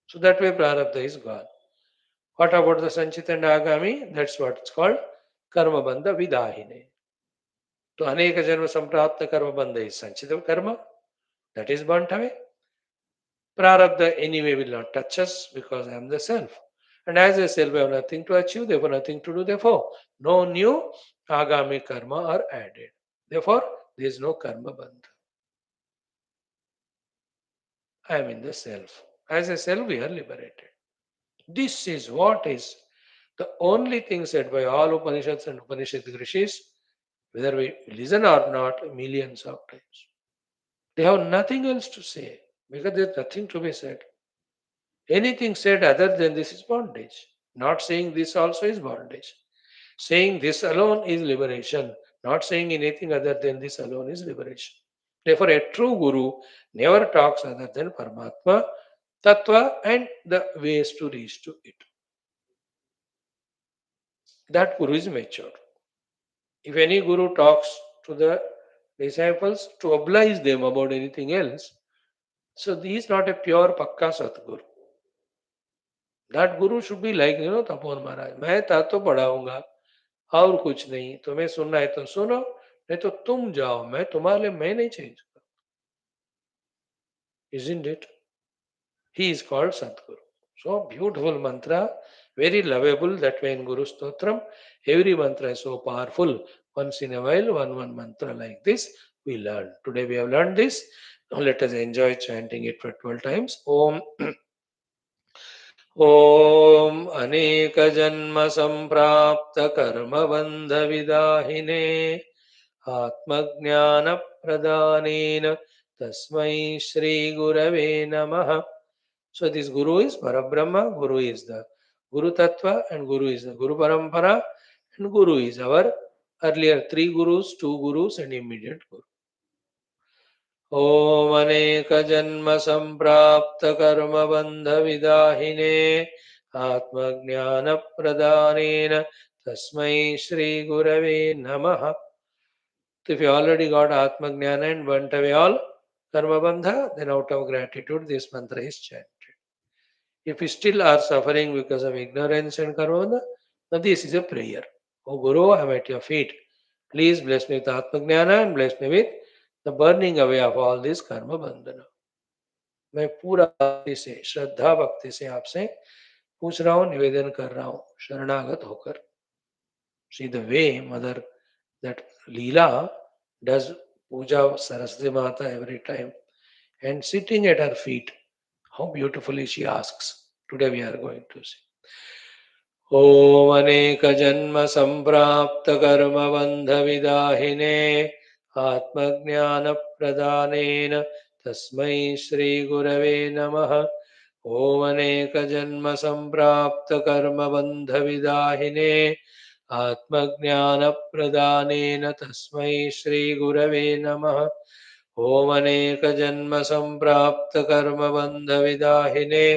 So that way Prarabdha is gone. What about the Sanchita and Agami? That's what it's called Karma Bandha Vidahine. तो अनेक जन्म संप्राप्त कर्म बंध is संचित कर्म, that is burnt away. Prarabdha anyway will not touch us because I am the self. And as a self, I have nothing to achieve, therefore nothing to do, therefore no new agami karma are added. Therefore, there is no karma bandha. I am in the self. As a self, we are liberated. This is what is the only thing said by all Upanishads and Upanishad Rishis, whether we listen or not, millions of times. They have nothing else to say because there is nothing to be said. Anything said other than this is bondage. Not saying this also is bondage. Saying this alone is liberation. Not saying anything other than this alone is liberation. Therefore, a true guru never talks other than Paramatma, Tattva, and the ways to reach to it. That guru is mature. If any guru talks to the disciples to oblige them about anything else, so he is not a pure Pakka Satguru. That guru should be like, Tapon Maharaj. मैं तो पढ़ाऊंगा और कुछ नहीं, तुम्हें सुनना है तो सुनो, नहीं तो तुम जाओ, मैं तुम्हारे लिए मैं नहीं चेंज करूं. Isn't it? He is called Sadguru. So beautiful mantra, very lovable. That way in Guru Stotram, every mantra is so powerful. Once in a while, one mantra like this we learn. Today we have learned this. Now let us enjoy chanting it for 12 times. Om ॐ अनेकजन्मसम्प्राप्तकर्मबन्धविदाहिने आत्मज्ञानप्रदानेन तस्मै श्रीगुरवे नमः. So this Guru is Parabrahma, Guru is the Guru Tattva, and Guru is the Guru Parampara, and Guru is our earlier 3 Gurus, 2 Gurus, and immediate Guru. ॐ अनेकजन्मसम्प्राप्तकर्मबन्धविदाहिने आत्मज्ञानप्रदानेन तस्मै श्रीगुरवे नमः. If you already got Atma Jnana and burnt away all Karma Bandha, then out of gratitude this mantra is chanted. If you still are suffering because of ignorance and Karma Bandha, then this is a prayer. Oh Guru, I am at your feet. Please bless me with Atma Jnana and bless me with the burning away of all this karma bandhana. मैं पूरा भक्ति से, श्रद्धा भक्ति से आपसे पूछ रहा हूँ, निवेदन कर रहा हूँ, शरणागत होकर. See the way Mother, that Leela does puja of Saraswati Mata every time, and sitting at her feet, how beautifully she asks. Today we are going to see. ॐ अनेकजन्मसम्प्राप्तकर्मबन्धविदाहिने आत्मज्ञानप्रदानेन तस्मै श्रीगुरवे नमः. ॐ अनेकजन्मसम्प्राप्तकर्मबन्धविदाहिने आत्मज्ञानप्रदानेन तस्मै श्रीगुरवे नमः. ॐ अनेकजन्मसम्प्राप्तकर्मबन्धविदाहिने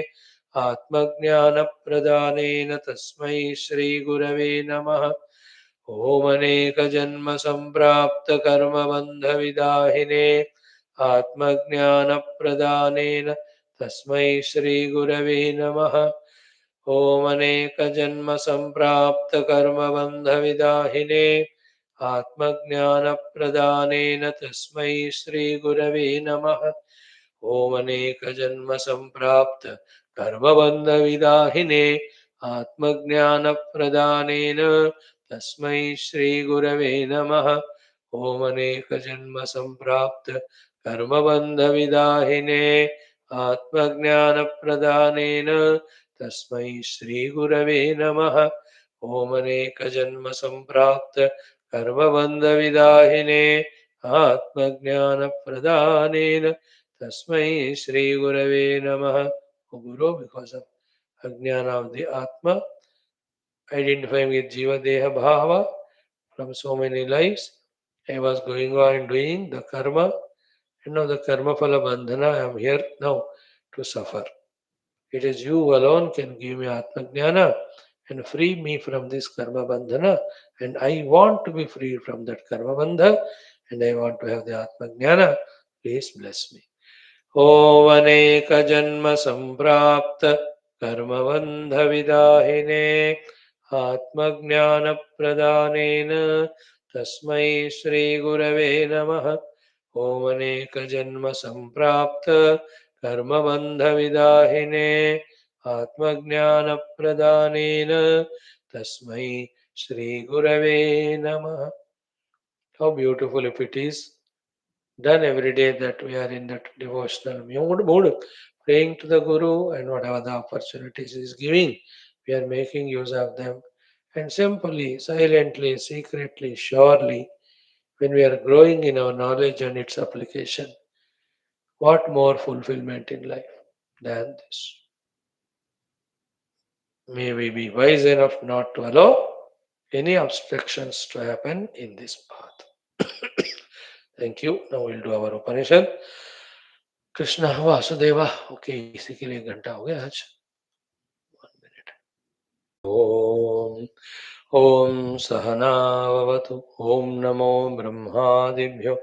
आत्मज्ञानप्रदानेन तस्मै श्रीगुरवे नमः. ॐ अनेकजन्मसम्प्राप्तकर्मबन्धविदाहिने आत्मज्ञानप्रदानेन तस्मै श्रीगुरवे नमः. ॐ अनेकजन्मसम्प्राप्तकर्मबन्धविदाहिने आत्मज्ञानप्रदानेन तस्मै श्रीगुरवे नमः. ॐ अनेकजन्मसम्प्राप्तकर्मबन्धविदाहिने आत्मज्ञानप्रदानेन तस्मै श्रीगुरवे नमः. ॐ अनेकजन्मसम्प्राप्तकर्मबन्धविदाहिने आत्मज्ञानप्रदानेन तस्मै श्रीगुरवे नमः. ॐ अनेकजन्मसम्प्राप्तकर्मबन्धविदाहिने आत्मज्ञानप्रदानेन तस्मै श्रीगुरवे नमः. O Guru, because of Ajnana of the Atma, identifying with Jiva Deha Bhava from so many lives, I was going on doing the karma, and now the karma phala bandhana, I am here now to suffer. It is you alone can give me Atma Jnana and free me from this karma bandhana, and I want to be free from that karma bandha, and I want to have the Atma Jnana. Please bless me. ॐ अनेकजन्मसम्प्राप्तकर्मबन्धविदाहिने आत्मज्ञानप्रदानेन तस्मै श्रीगुरवे नमः. ॐ अनेकजन्मसम्प्राप्तकर्मबन्धविदाहिने आत्मज्ञानप्रदानेन तस्मै श्रीगुरवे नमः. How beautiful if it is done every day that we are in that devotional mood, praying to the Guru, and whatever the opportunities is giving, we are making use of them. And simply, silently, secretly, surely, when we are growing in our knowledge and its application, what more fulfillment in life than this? May we be wise enough not to allow any obstructions to happen in this path. Thank you. Now we'll do our Upanishad. Krishna Vasudev. Okay, इसी के लिए घंटा हो गया आज. 1 minute. Om Om सहनावतु. ओम नमो ब्रह्मादिभ्यो.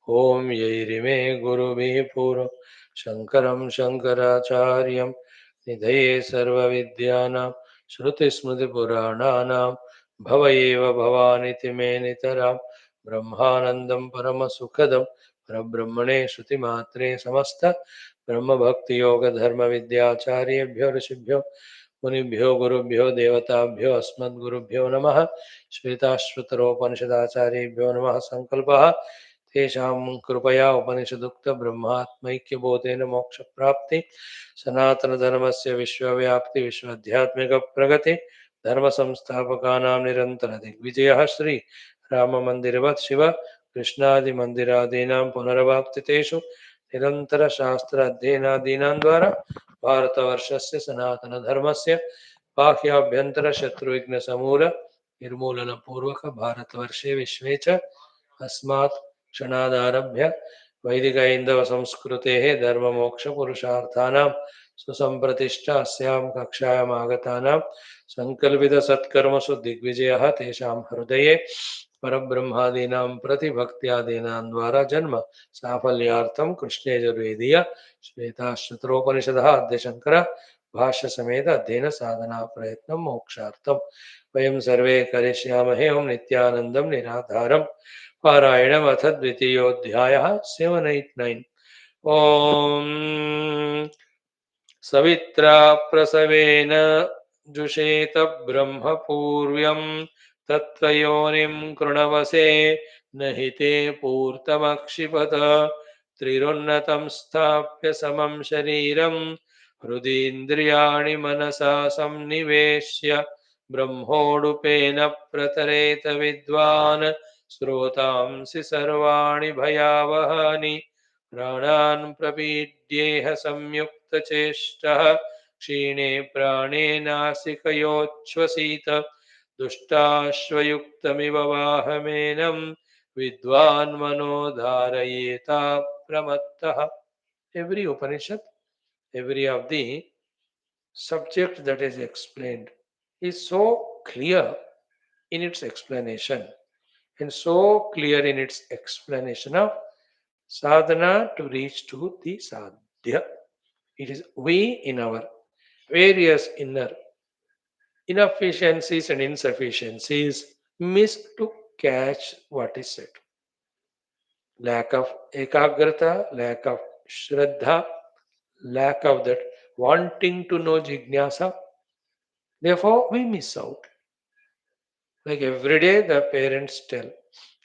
ओम यैरिमे गुरुभिः पूर्व शंकरं शंकराचार्यं निधये सर्वविद्यानां श्रुतिस्मृतिपुराणानां भवयेव भवानिति मे नितरां ब्रह्मानन्दं परमसुखदं परब्रह्मणे श्रुतिमात्रे समस्त ब्रह्मभक्तियोग धर्म विद्याचार्येभ्यो ऋषिभ्यो मुनिभ्यो गुरुभ्यो देवताभ्यो अस्मद्गुरुभ्यो नमः. श्वेताश्वतरोपनिषदाचार्येभ्यो नमः. संकल्पः तेषां कृपया उपनिषदुक्त ब्रह्मात्मैक्यबोधेन मोक्षप्राप्ति सनातनधर्मस्य विश्वव्याप्ति विश्वाध्यात्मिकप्रगति धर्मसंस्थापकानां निरन्तरदिग्विजयः श्री राममन्दिरवत् शिव कृष्णादिमन्दिरादीनां पुनरवाप्तितेषु निरन्तरशास्त्र अध्ययनादीनां द्वारा भारतवर्षस्य सनातनधर्मस्य बाह्याभ्यन्तरशत्रुविघ्नसमूल निर्मूलनपूर्वक भारतवर्षे विश्वे च अस्मात् क्षणादारभ्य वैदिकैन्दवसंस्कृतेः धर्ममोक्षपुरुषार्थानां सुसम्प्रतिष्ठा अस्यां कक्षायाम् आगतानां सङ्कल्पितसत्कर्मसु दिग्विजयः तेषां हृदये परब्रह्मादीनां प्रतिभक्त्यादीनां द्वारा जन्म साफल्यार्थं कृष्णयजुर्वेदीय श्वेताश्वतरोपनिषदः अद्य शंकर भाष्य समेत अध्ययन साधना प्रयत्नं मोक्षार्थं वयं सर्वे करिष्यामहे. ओं नित्यानन्दं निराधारं पारायणमथ द्वितीयोऽध्यायः 789 ॐ सवित्रा प्रसवेन जुषेत ब्रह्मपूर्व्यं तत्त्वयोनिं कृणवसे न हि ते पूर्तमक्षिपत त्रिरुन्नतं स्थाप्य समं शरीरं हृदीन्द्रियाणि मनसा संनिवेश्य ब्रह्मोडुपेन प्रतरेत विद्वान् श्रोतांसि सर्वाणि भयावहानि प्राणान् प्रपीड्येह संयुक्तचेष्टः क्षीणे प्राणे नासिकयोच्छ्वसीत दुष्टाश्वयुक्तमिव वाहमेनं विद्वान् मनो धारयेता प्रमत्तः. Every Upanishad, every of the subject that is explained is so clear in its explanation and so clear in its explanation of sadhana to reach to the sadhya. It is we in our various inner inefficiencies and insufficiencies miss to catch what is said. Lack of ekagrata, lack of shraddha, lack of that wanting to know jignasa. Therefore, we miss out. Like every day, the parents tell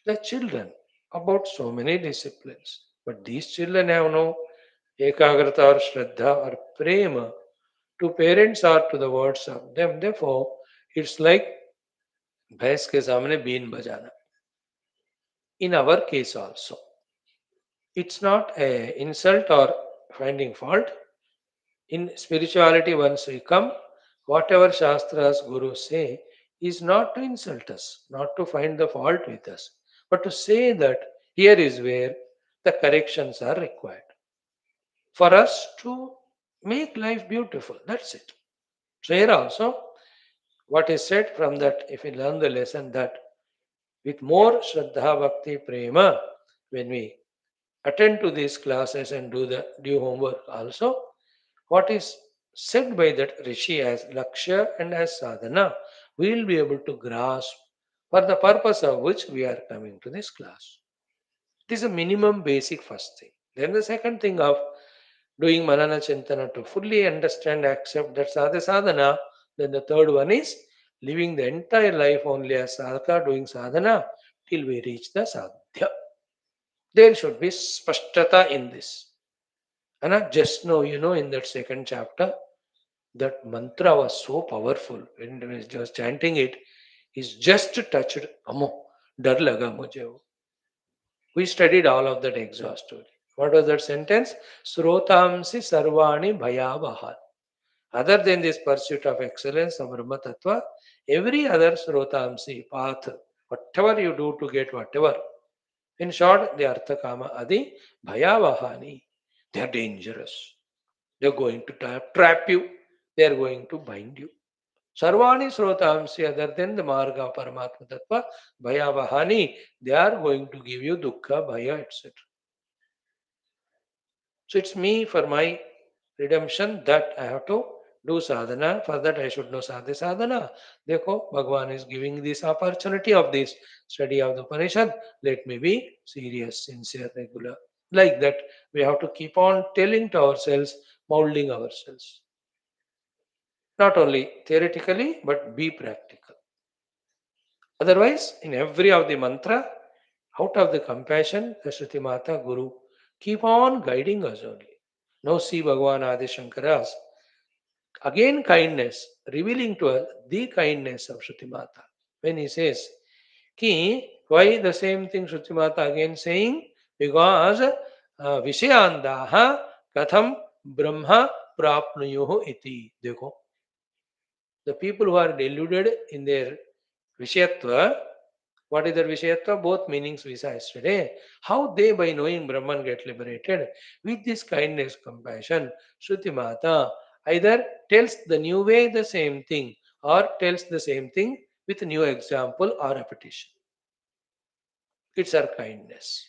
the children about so many disciplines. But these children have no ekagrata or shraddha or prema to parents or to the words of them. Therefore, it's like भैंस के सामने been बजाना. In our case also, it's not a insult or finding fault. In spirituality, once we come, whatever Shastras, Gurus say is not to insult us, not to find the fault with us, but to say that here is where the corrections are required for us to make life beautiful. That's it. So here also, what is said from that, if we learn the lesson that with more Shraddha Bhakti Prema, when we attend to these classes and do the due homework also, what is said by that Rishi as Lakshya and as Sadhana, we will be able to grasp for the purpose of which we are coming to this class. It is a minimum basic first thing. Then the second thing of doing Manana Chintana to fully understand, accept that sadhana. Then the third one is living the entire life only as sadhaka, doing sadhana till we reach the sadhya. There should be spashtata in this. And I just know, in that second chapter, that mantra was so powerful. When I was just chanting it, is just touched. Amo, dar laga mujhe wo. We studied all of that exhaustively. What was that sentence? Srotamsi sarvani bhayavaha. Other than this pursuit of excellence of Brahma Tattva, every other srotamsi path, whatever you do to get whatever, in short, the Artha Kama Adi Bhayavahani, they are dangerous. They are going to trap you, they are going to bind you. Sarvani Srotamsi, other than the Marga Paramatma Tattva, Bhayavahani, they are going to give you Dukkha, Bhaya, etc. So it's me for my redemption that I have to do sadhana. For that I should know sadhana. Therefore, Bhagavan is giving this opportunity of this study of the Upanishad. Let me be serious, sincere, regular. Like that, we have to keep on telling to ourselves, molding ourselves. Not only theoretically, but be practical. Otherwise, in every of the mantra, out of the compassion, the Shruti Mata Guru keep on guiding us only. Now see Bhagavan Adi Shankara's again kindness, revealing to us the kindness of Shruti Mata. When he says, Ki, why the same thing Shruti Mata again saying? Because Vishayandaha Katham Brahma Prapnuyuhu iti. Dekho. The people who are deluded in their Vishayatva, what is their Vishayatva? Both meanings we saw yesterday. How they by knowing Brahman get liberated with this kindness, compassion, Shruti Mata either tells the new way the same thing or tells the same thing with new example or repetition. It's our kindness.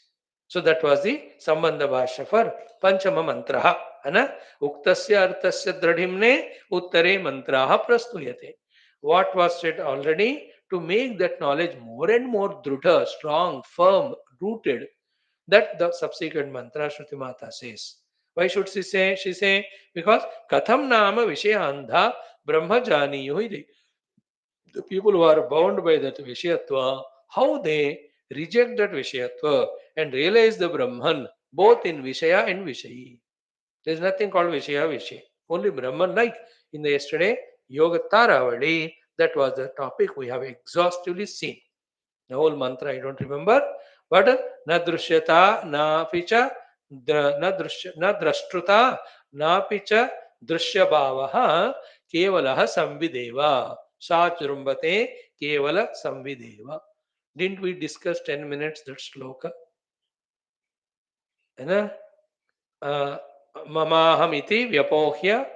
So that was the Sambandha Bhashya for Panchama Mantraha. Ana Uktasya Artasya Dradhimne Uttare Mantraha Prastuyate. What was said already to make that knowledge more and more drudha, strong, firm, rooted. That the subsequent mantra Shruti Mata says. Why should she say? She say because Katham Nama Vishayandha Brahma Janiyuhi. The people who are bound by that Vishayatva, how they reject that Vishayatva and realize the Brahman both in Vishaya and Vishayi. There is nothing called Vishaya Vishay. Only Brahman, like in the yesterday Yoga Taravadi, that was the topic we have exhaustively seen. The whole mantra I don't remember, but na drushyata na picha na drashtruta na picha drushya bhavaha kevalah samvideva sachurumbate kevala samvideva. Didn't we discuss 10 minutes that shloka? है ना? ममाहमिति व्यपोह्य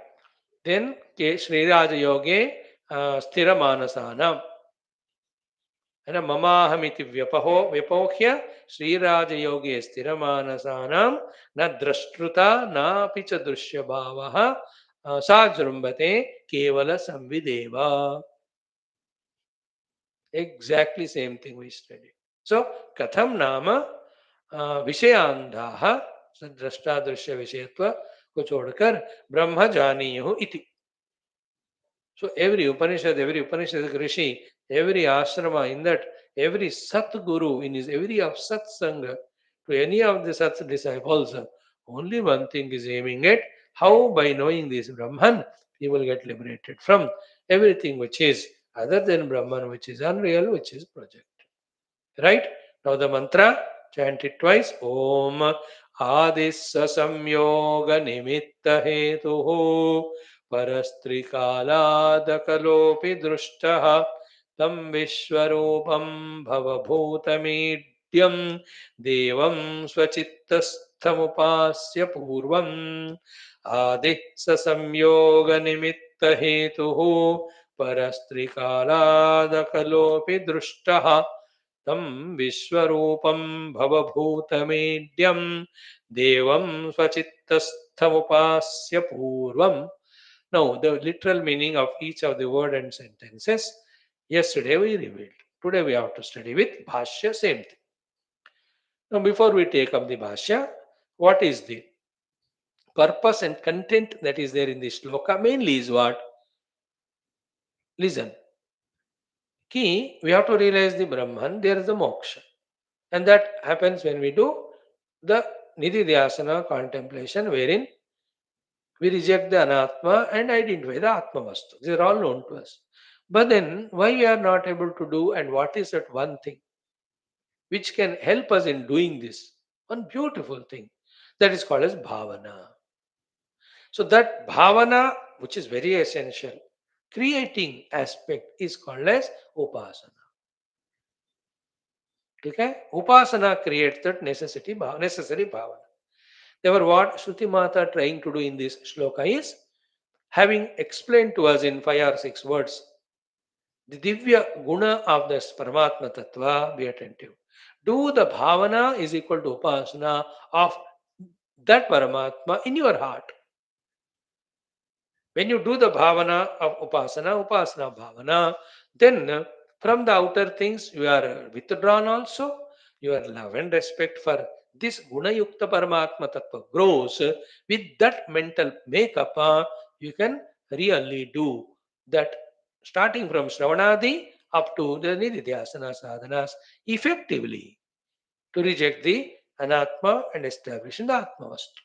then के श्रीराज योगे स्थिर मानसानाम है ना ममाहमिति व्यपोह्य श्रीराजयोगे स्थिरमानसानां न द्रष्टृता नापि च दृश्यभावः सा जृम्भते केवल संविदेव. Exactly same thing we studied. So कथम नाम विषयांधाः द्रष्टा दृश्य विषयत्व को छोड़कर ब्रह्म जानीयुः इति. So every Upanishad Rishi, every ashrama in that, every Sat Guru in his every of Sat Sangha, to any of the Sat disciples, only one thing is aiming at how by knowing this Brahman, he will get liberated from everything which is other than Brahman, which is unreal, which is project. Right? Now the mantra, chant it twice. Om Adissa Samyoga Nimitta Hetuhu परस्त्रिकालादकलोऽपि दृष्टः तं विश्वरूपं भवभूतमीड्यं देवं स्वचित्तस्थमुपास्य पूर्वम् आदिः स संयोगनिमित्तहेतुः परस्त्रिकालादकलोऽपि दृष्टः तं विश्वरूपं भवभूतमीड्यं देवं स्वचित्तस्थमुपास्य पूर्वम्. Now, the literal meaning of each of the word and sentences, yesterday we revealed. Today we have to study with Bhashya, same thing. Now, before we take up the Bhashya, what is the purpose and content that is there in this shloka? Mainly is what? Listen. Ki, we have to realize the Brahman, there is the moksha. And that happens when we do the Nididhyasana contemplation, wherein we reject the anatma and identify the atma vastu. These are all known to us. But then, why we are not able to do, and what is that one thing which can help us in doing this? One beautiful thing that is called as bhavana. So, that bhavana, which is very essential, creating aspect is called as upasana. Okay? Upasana creates that necessary bhavana. Therefore, what Shruti Mata trying to do in this shloka is, having explained to us in 5 or 6 words the Divya Guna of this Paramatma Tattva, be attentive. Do the Bhavana is equal to Upasana of that Paramatma in your heart. When you do the Bhavana of Upasana Bhavana, then from the outer things you are withdrawn also. Your love and respect for this Guna Yukta Paramatma Tattva grows. With that mental makeup, you can really do that, starting from Shravanadi up to the Nididhyasana sadhanas effectively, to reject the Anatma and establish in the Atma Vastu.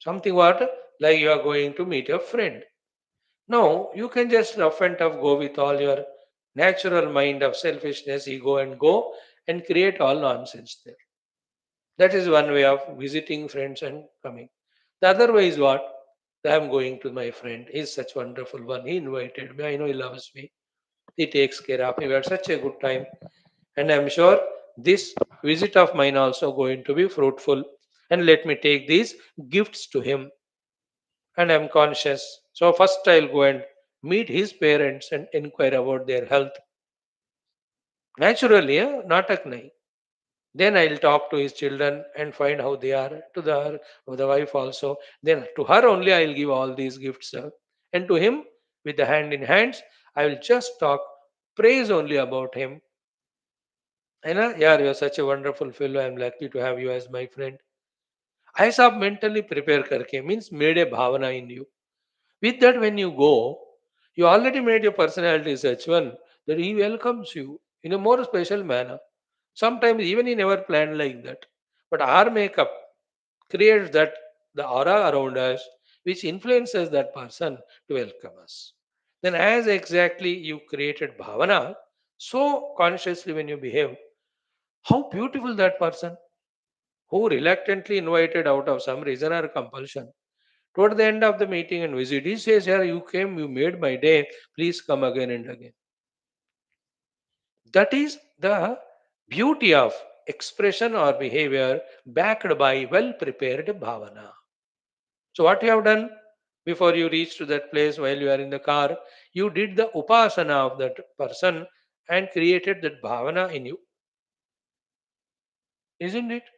Something what? Like you are going to meet a friend. No, you can just rough and tough go with all your natural mind of selfishness, ego, and go and create all nonsense there. That is one way of visiting friends and coming. The other way is what? I am going to my friend. He is such wonderful one. He invited me. I know he loves me. He takes care of me. We had such a good time. And I am sure this visit of mine also going to be fruitful. And let me take these gifts to him. And I am conscious. So first I'll go and meet his parents and inquire about their health. Naturally, natak nahi. Then I'll talk to his children and find how they are. To the wife also. Then to her only I'll give all these gifts. And to him, with the hand in hands, I will just talk praise only about him. है ना, यार you are such a wonderful fellow, I am lucky to have you as my friend. ऐसा आप mentally prepare करके means made a भावना in you. With that, when you go, you already made your personality such one that he welcomes you in a more special manner. Sometimes even he never planned like that. But our makeup creates that the aura around us which influences that person to welcome us. Then as exactly you created bhavana, so consciously when you behave, how beautiful that person who reluctantly invited out of some reason or compulsion. Toward the end of the meeting and visit, he says, "Here you came, you made my day. Please come again and again." That is the beauty of expression or behavior backed by well prepared bhavana. So, what you have done before you reach to that place while you are in the car, you did the upasana of that person and created that bhavana in you, isn't it?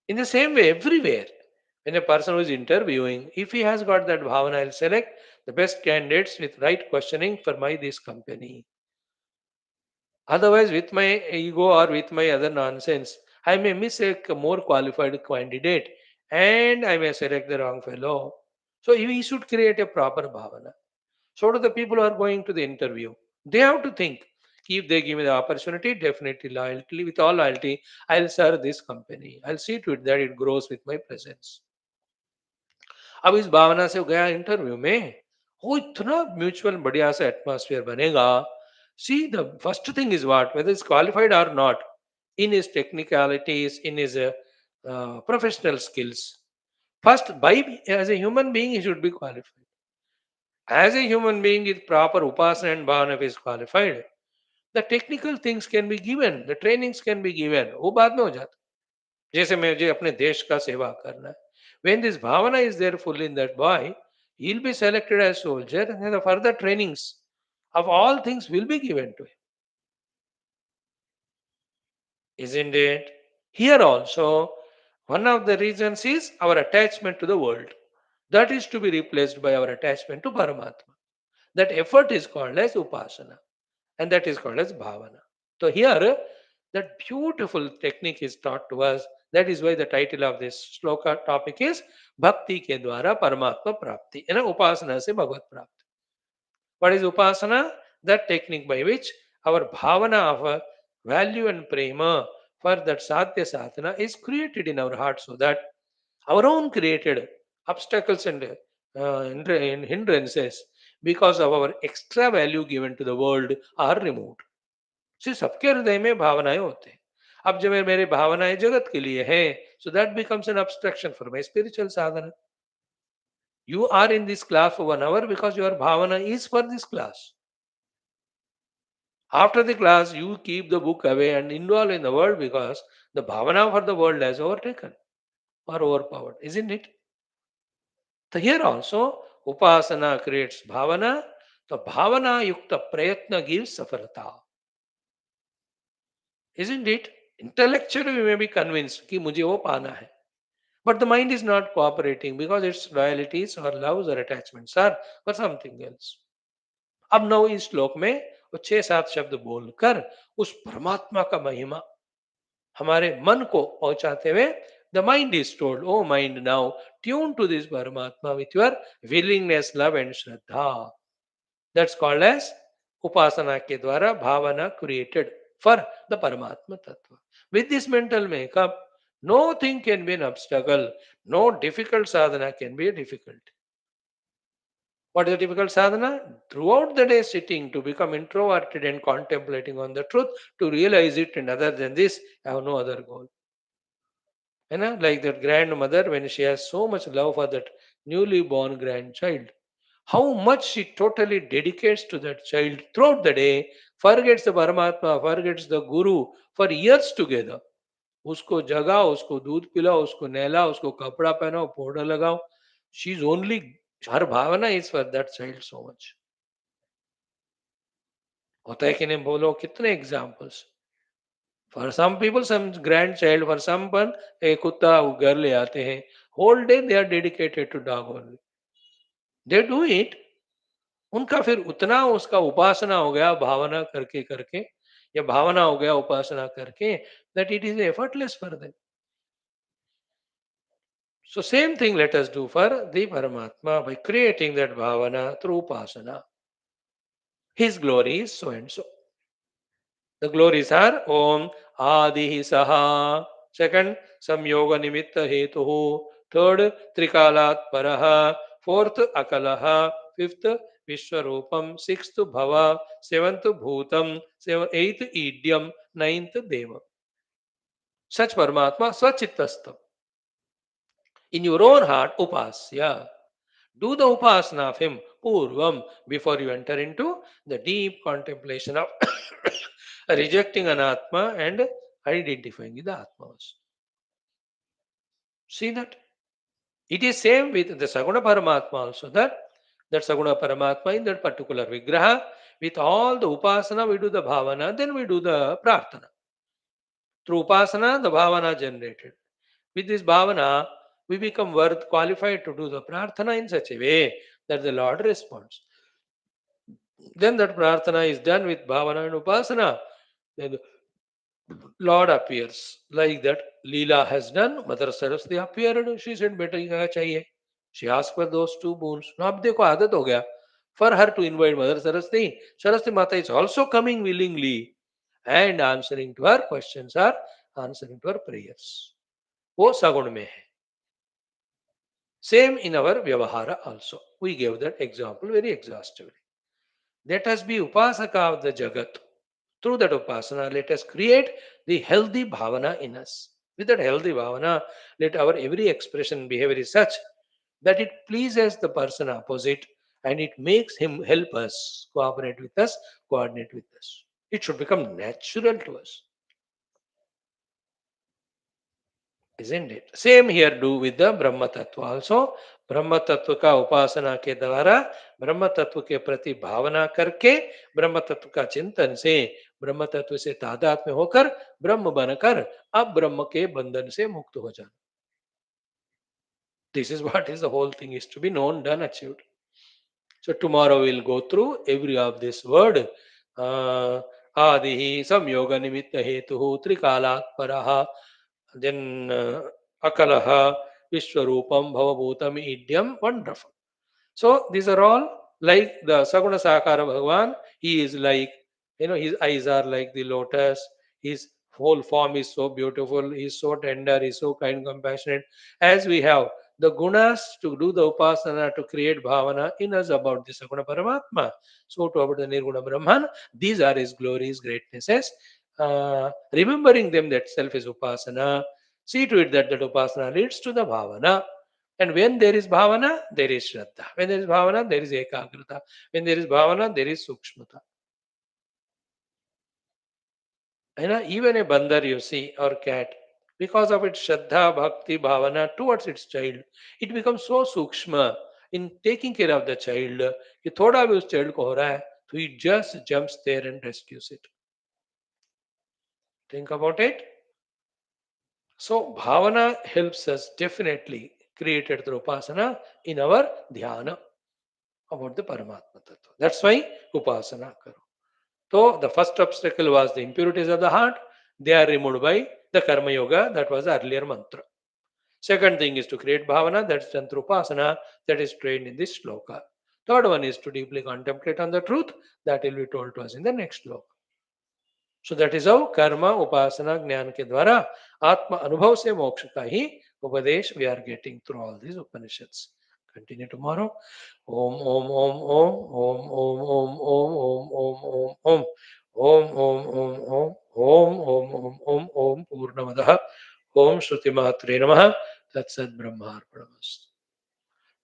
In the same way, everywhere, when a person who is interviewing, if he has got that bhavana, I'll select the best candidates with right questioning for my this company. Otherwise, with my ego or with my other nonsense, I may miss a more qualified candidate and I may select the wrong fellow. So we should create a proper bhavana. So do the people who are going to the interview. They have to think. If they give me the opportunity, definitely loyalty, with all loyalty, I'll serve this company. I'll see to it that it grows with my presence. अब इस भावना से गया interview में, वो इतना mutual बढ़िया सा atmosphere बनेगा. See the first thing is what whether is qualified और not in his technicalities, in his professional skills. First, as a human being, he should be qualified. As a human being, with proper upasana and bhavana, if he is qualified, the technical things can be given, the trainings can be given. वो बाद में हो जाता. जैसे मुझे अपने देश का सेवा करना है. When this bhavana is there full in that boy, he'll be selected as soldier and the further trainings of all things will be given to him. Isn't it? Here also, one of the reasons is our attachment to the world. That is to be replaced by our attachment to Paramatma. That effort is called as Upasana and that is called as Bhavana. So here, that beautiful technique is taught to us. That is why the title of this shloka topic is Bhakti ke dwara Paramatma Prapti. Upasana se Bhagavad Prapti. What is Upasana? That technique by which our bhavana of value and prema for that sadhya sadhana is created in our heart so that our own created obstacles and hindrances because of our extra value given to the world are removed. See, सबके हृदय में भावनाएं होते हैं. अब जब मेरे भावनाएं जगत के लिए हैं, so that becomes an obstruction for my spiritual sadhana. You are in this class for 1 hour because your bhavana is for this class. After the class, you keep the book away and involve in the world because the bhavana for the world has overtaken or overpowered, isn't it? So here also, upasana creates bhavana. The bhavana yukta prayatna gives safalata, isn't it? Intellectually, we may be convinced कि मुझे वो पाना है. But the mind is not cooperating because its loyalties or loves or attachments are for something else. अब नौ इस श्लोक में वो 6-7 शब्द बोलकर उस परमात्मा का महिमा हमारे मन को पहुंचाते हुए the mind is told O mind now tune to this paramatma with your willingness love and shraddha. That's called as upasana के द्वारा भावना created for the paramatma tattva. With this mental makeup nothing can be an obstacle, no difficult sadhana can be a difficult. What is a difficult sadhana? Throughout the day sitting to become introverted and contemplating on the truth, to realize it, and other than this, I have no other goal. Like that grandmother, when she has so much love for that newly born grandchild, how much she totally dedicates to that child throughout the day, forgets the Paramatma, forgets the Guru for years together. उसको जगाओ, उसको दूध पिलाओ, उसको नहलाओ, उसको कपड़ा पहनाओ, पाउडर लगाओ. शी इज ओनली, हर भावना is for that child so much. होता है कि नहीं, बोलो कितने examples. For some people some grand child, for some one एक कुत्ता वो घर ले आते हैं. Whole day they are dedicated to dog only. They do it. उनका फिर उतना उसका उपासना हो गया भावना करके करके, या भावना हो गया उपासना करके, that it is effortless for them. So same thing let us do for the Paramatma by creating that bhavana through upasana. His glory is so and so. The glories are Om Adihi Saha. Second, Samyoga Nimitta Hetuhu. Third, Trikalat Paraha. Fourth, Akalaha. Fifth, Vishwarupam. Sixth, Bhava. Seventh, Bhutam. Eighth, Idyam. Ninth, Deva. Such Paramatma Swachittastam. In your own heart, Upasya. Do the upasana of him purvam before you enter into the deep contemplation of rejecting anatma and identifying with the atmas. See that? It is same with the Saguna Paramatma also, that Saguna Paramatma in that particular Vigraha, with all the upasana we do the bhavana, then we do the prarthana. Through upasana, the bhavana generated. With this bhavana, we become worth qualified to do the prarthana in such a way that the Lord responds. Then that prarthana is done with bhavana and upasana. Then the Lord appears. Like that Leela has done. Mother Saraswati appeared. She said, "Beta क्या चाहिए?" She asked for those two boons. Now अब देखो आदत हो गया. For her to invite Mother Saraswati, Saraswati Mata is also coming willingly and answering to her questions or answering to her prayers. वो सगुण में है. Same in our vyavahara also. We gave that example very exhaustively. Let us be upasaka of the Jagat. Through that upasana, let us create the healthy bhavana in us. With that healthy bhavana, let our every expression behavior is such that it pleases the person opposite and it makes him help us, cooperate with us, coordinate with us. It should become natural to us. Isn't it? Same here do with the Brahma Tattva also. ब्रह्म तत्व का उपासना के द्वारा ब्रह्म तत्व के प्रति भावना करके ब्रह्म तत्व का चिंतन से ब्रह्म तत्व से तादात्म्य होकर ब्रह्म बनकर अब ब्रह्म के बंधन से मुक्त हो जाना. This is what is the whole thing is to be known, done, achieved. So tomorrow we'll go through every of this word. Adihi samyoga nimitta hetuhu trikalat paraha, then akalaha vishwarupam bhavabhutam idyam. Wonderful. So these are all like the Saguna Sakara Bhagavan. He is like, his eyes are like the lotus. His whole form is so beautiful. He is so tender. He is so kind, compassionate. As we have the gunas to do the upasana to create bhavana in us about the Saguna Paramatma. So to about the Nirguna Brahman, these are his glories, greatnesses. Remembering them that self is upasana. See to it that that upasana leads to the bhavana. And when there is bhavana, there is shraddha. When there is bhavana, there is ekagrata. When there is bhavana, there is sukshmata. Even a bandar you see or cat, because of its shraddha, bhakti, bhavana towards its child, it becomes so sukshma in taking care of the child. कि थोड़ा भी उस child को हो रहा है, so it just jumps there and rescues it. Think about it. So bhavana helps us definitely created through upasana in our dhyana about the Paramatma Tattva. That's why upasana karo. So the first obstacle was the impurities of the heart. They are removed by the Karma Yoga. That was the earlier mantra. Second thing is to create bhavana. That's done through upasana. That is trained in this shloka. Third one is to deeply contemplate on the truth. That will be told to us in the next shloka. So that is how karma, upasana, ज्ञान के द्वारा आत्मा अनुभव से मोक्ष का ही उपदेश we are getting through all these Upanishads. Continue tomorrow. Om Om Om Om Om Om Om Om Om Om Om Om Om Om Om Om Om Om Om Purnamadah Om Shruti Matre Namaha Tat Sat Brahmarpanamastu.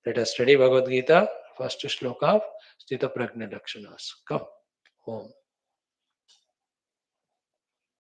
Let us study Bhagavad Gita, first shloka of Sthita Prajna Lakshanas. Come. Om.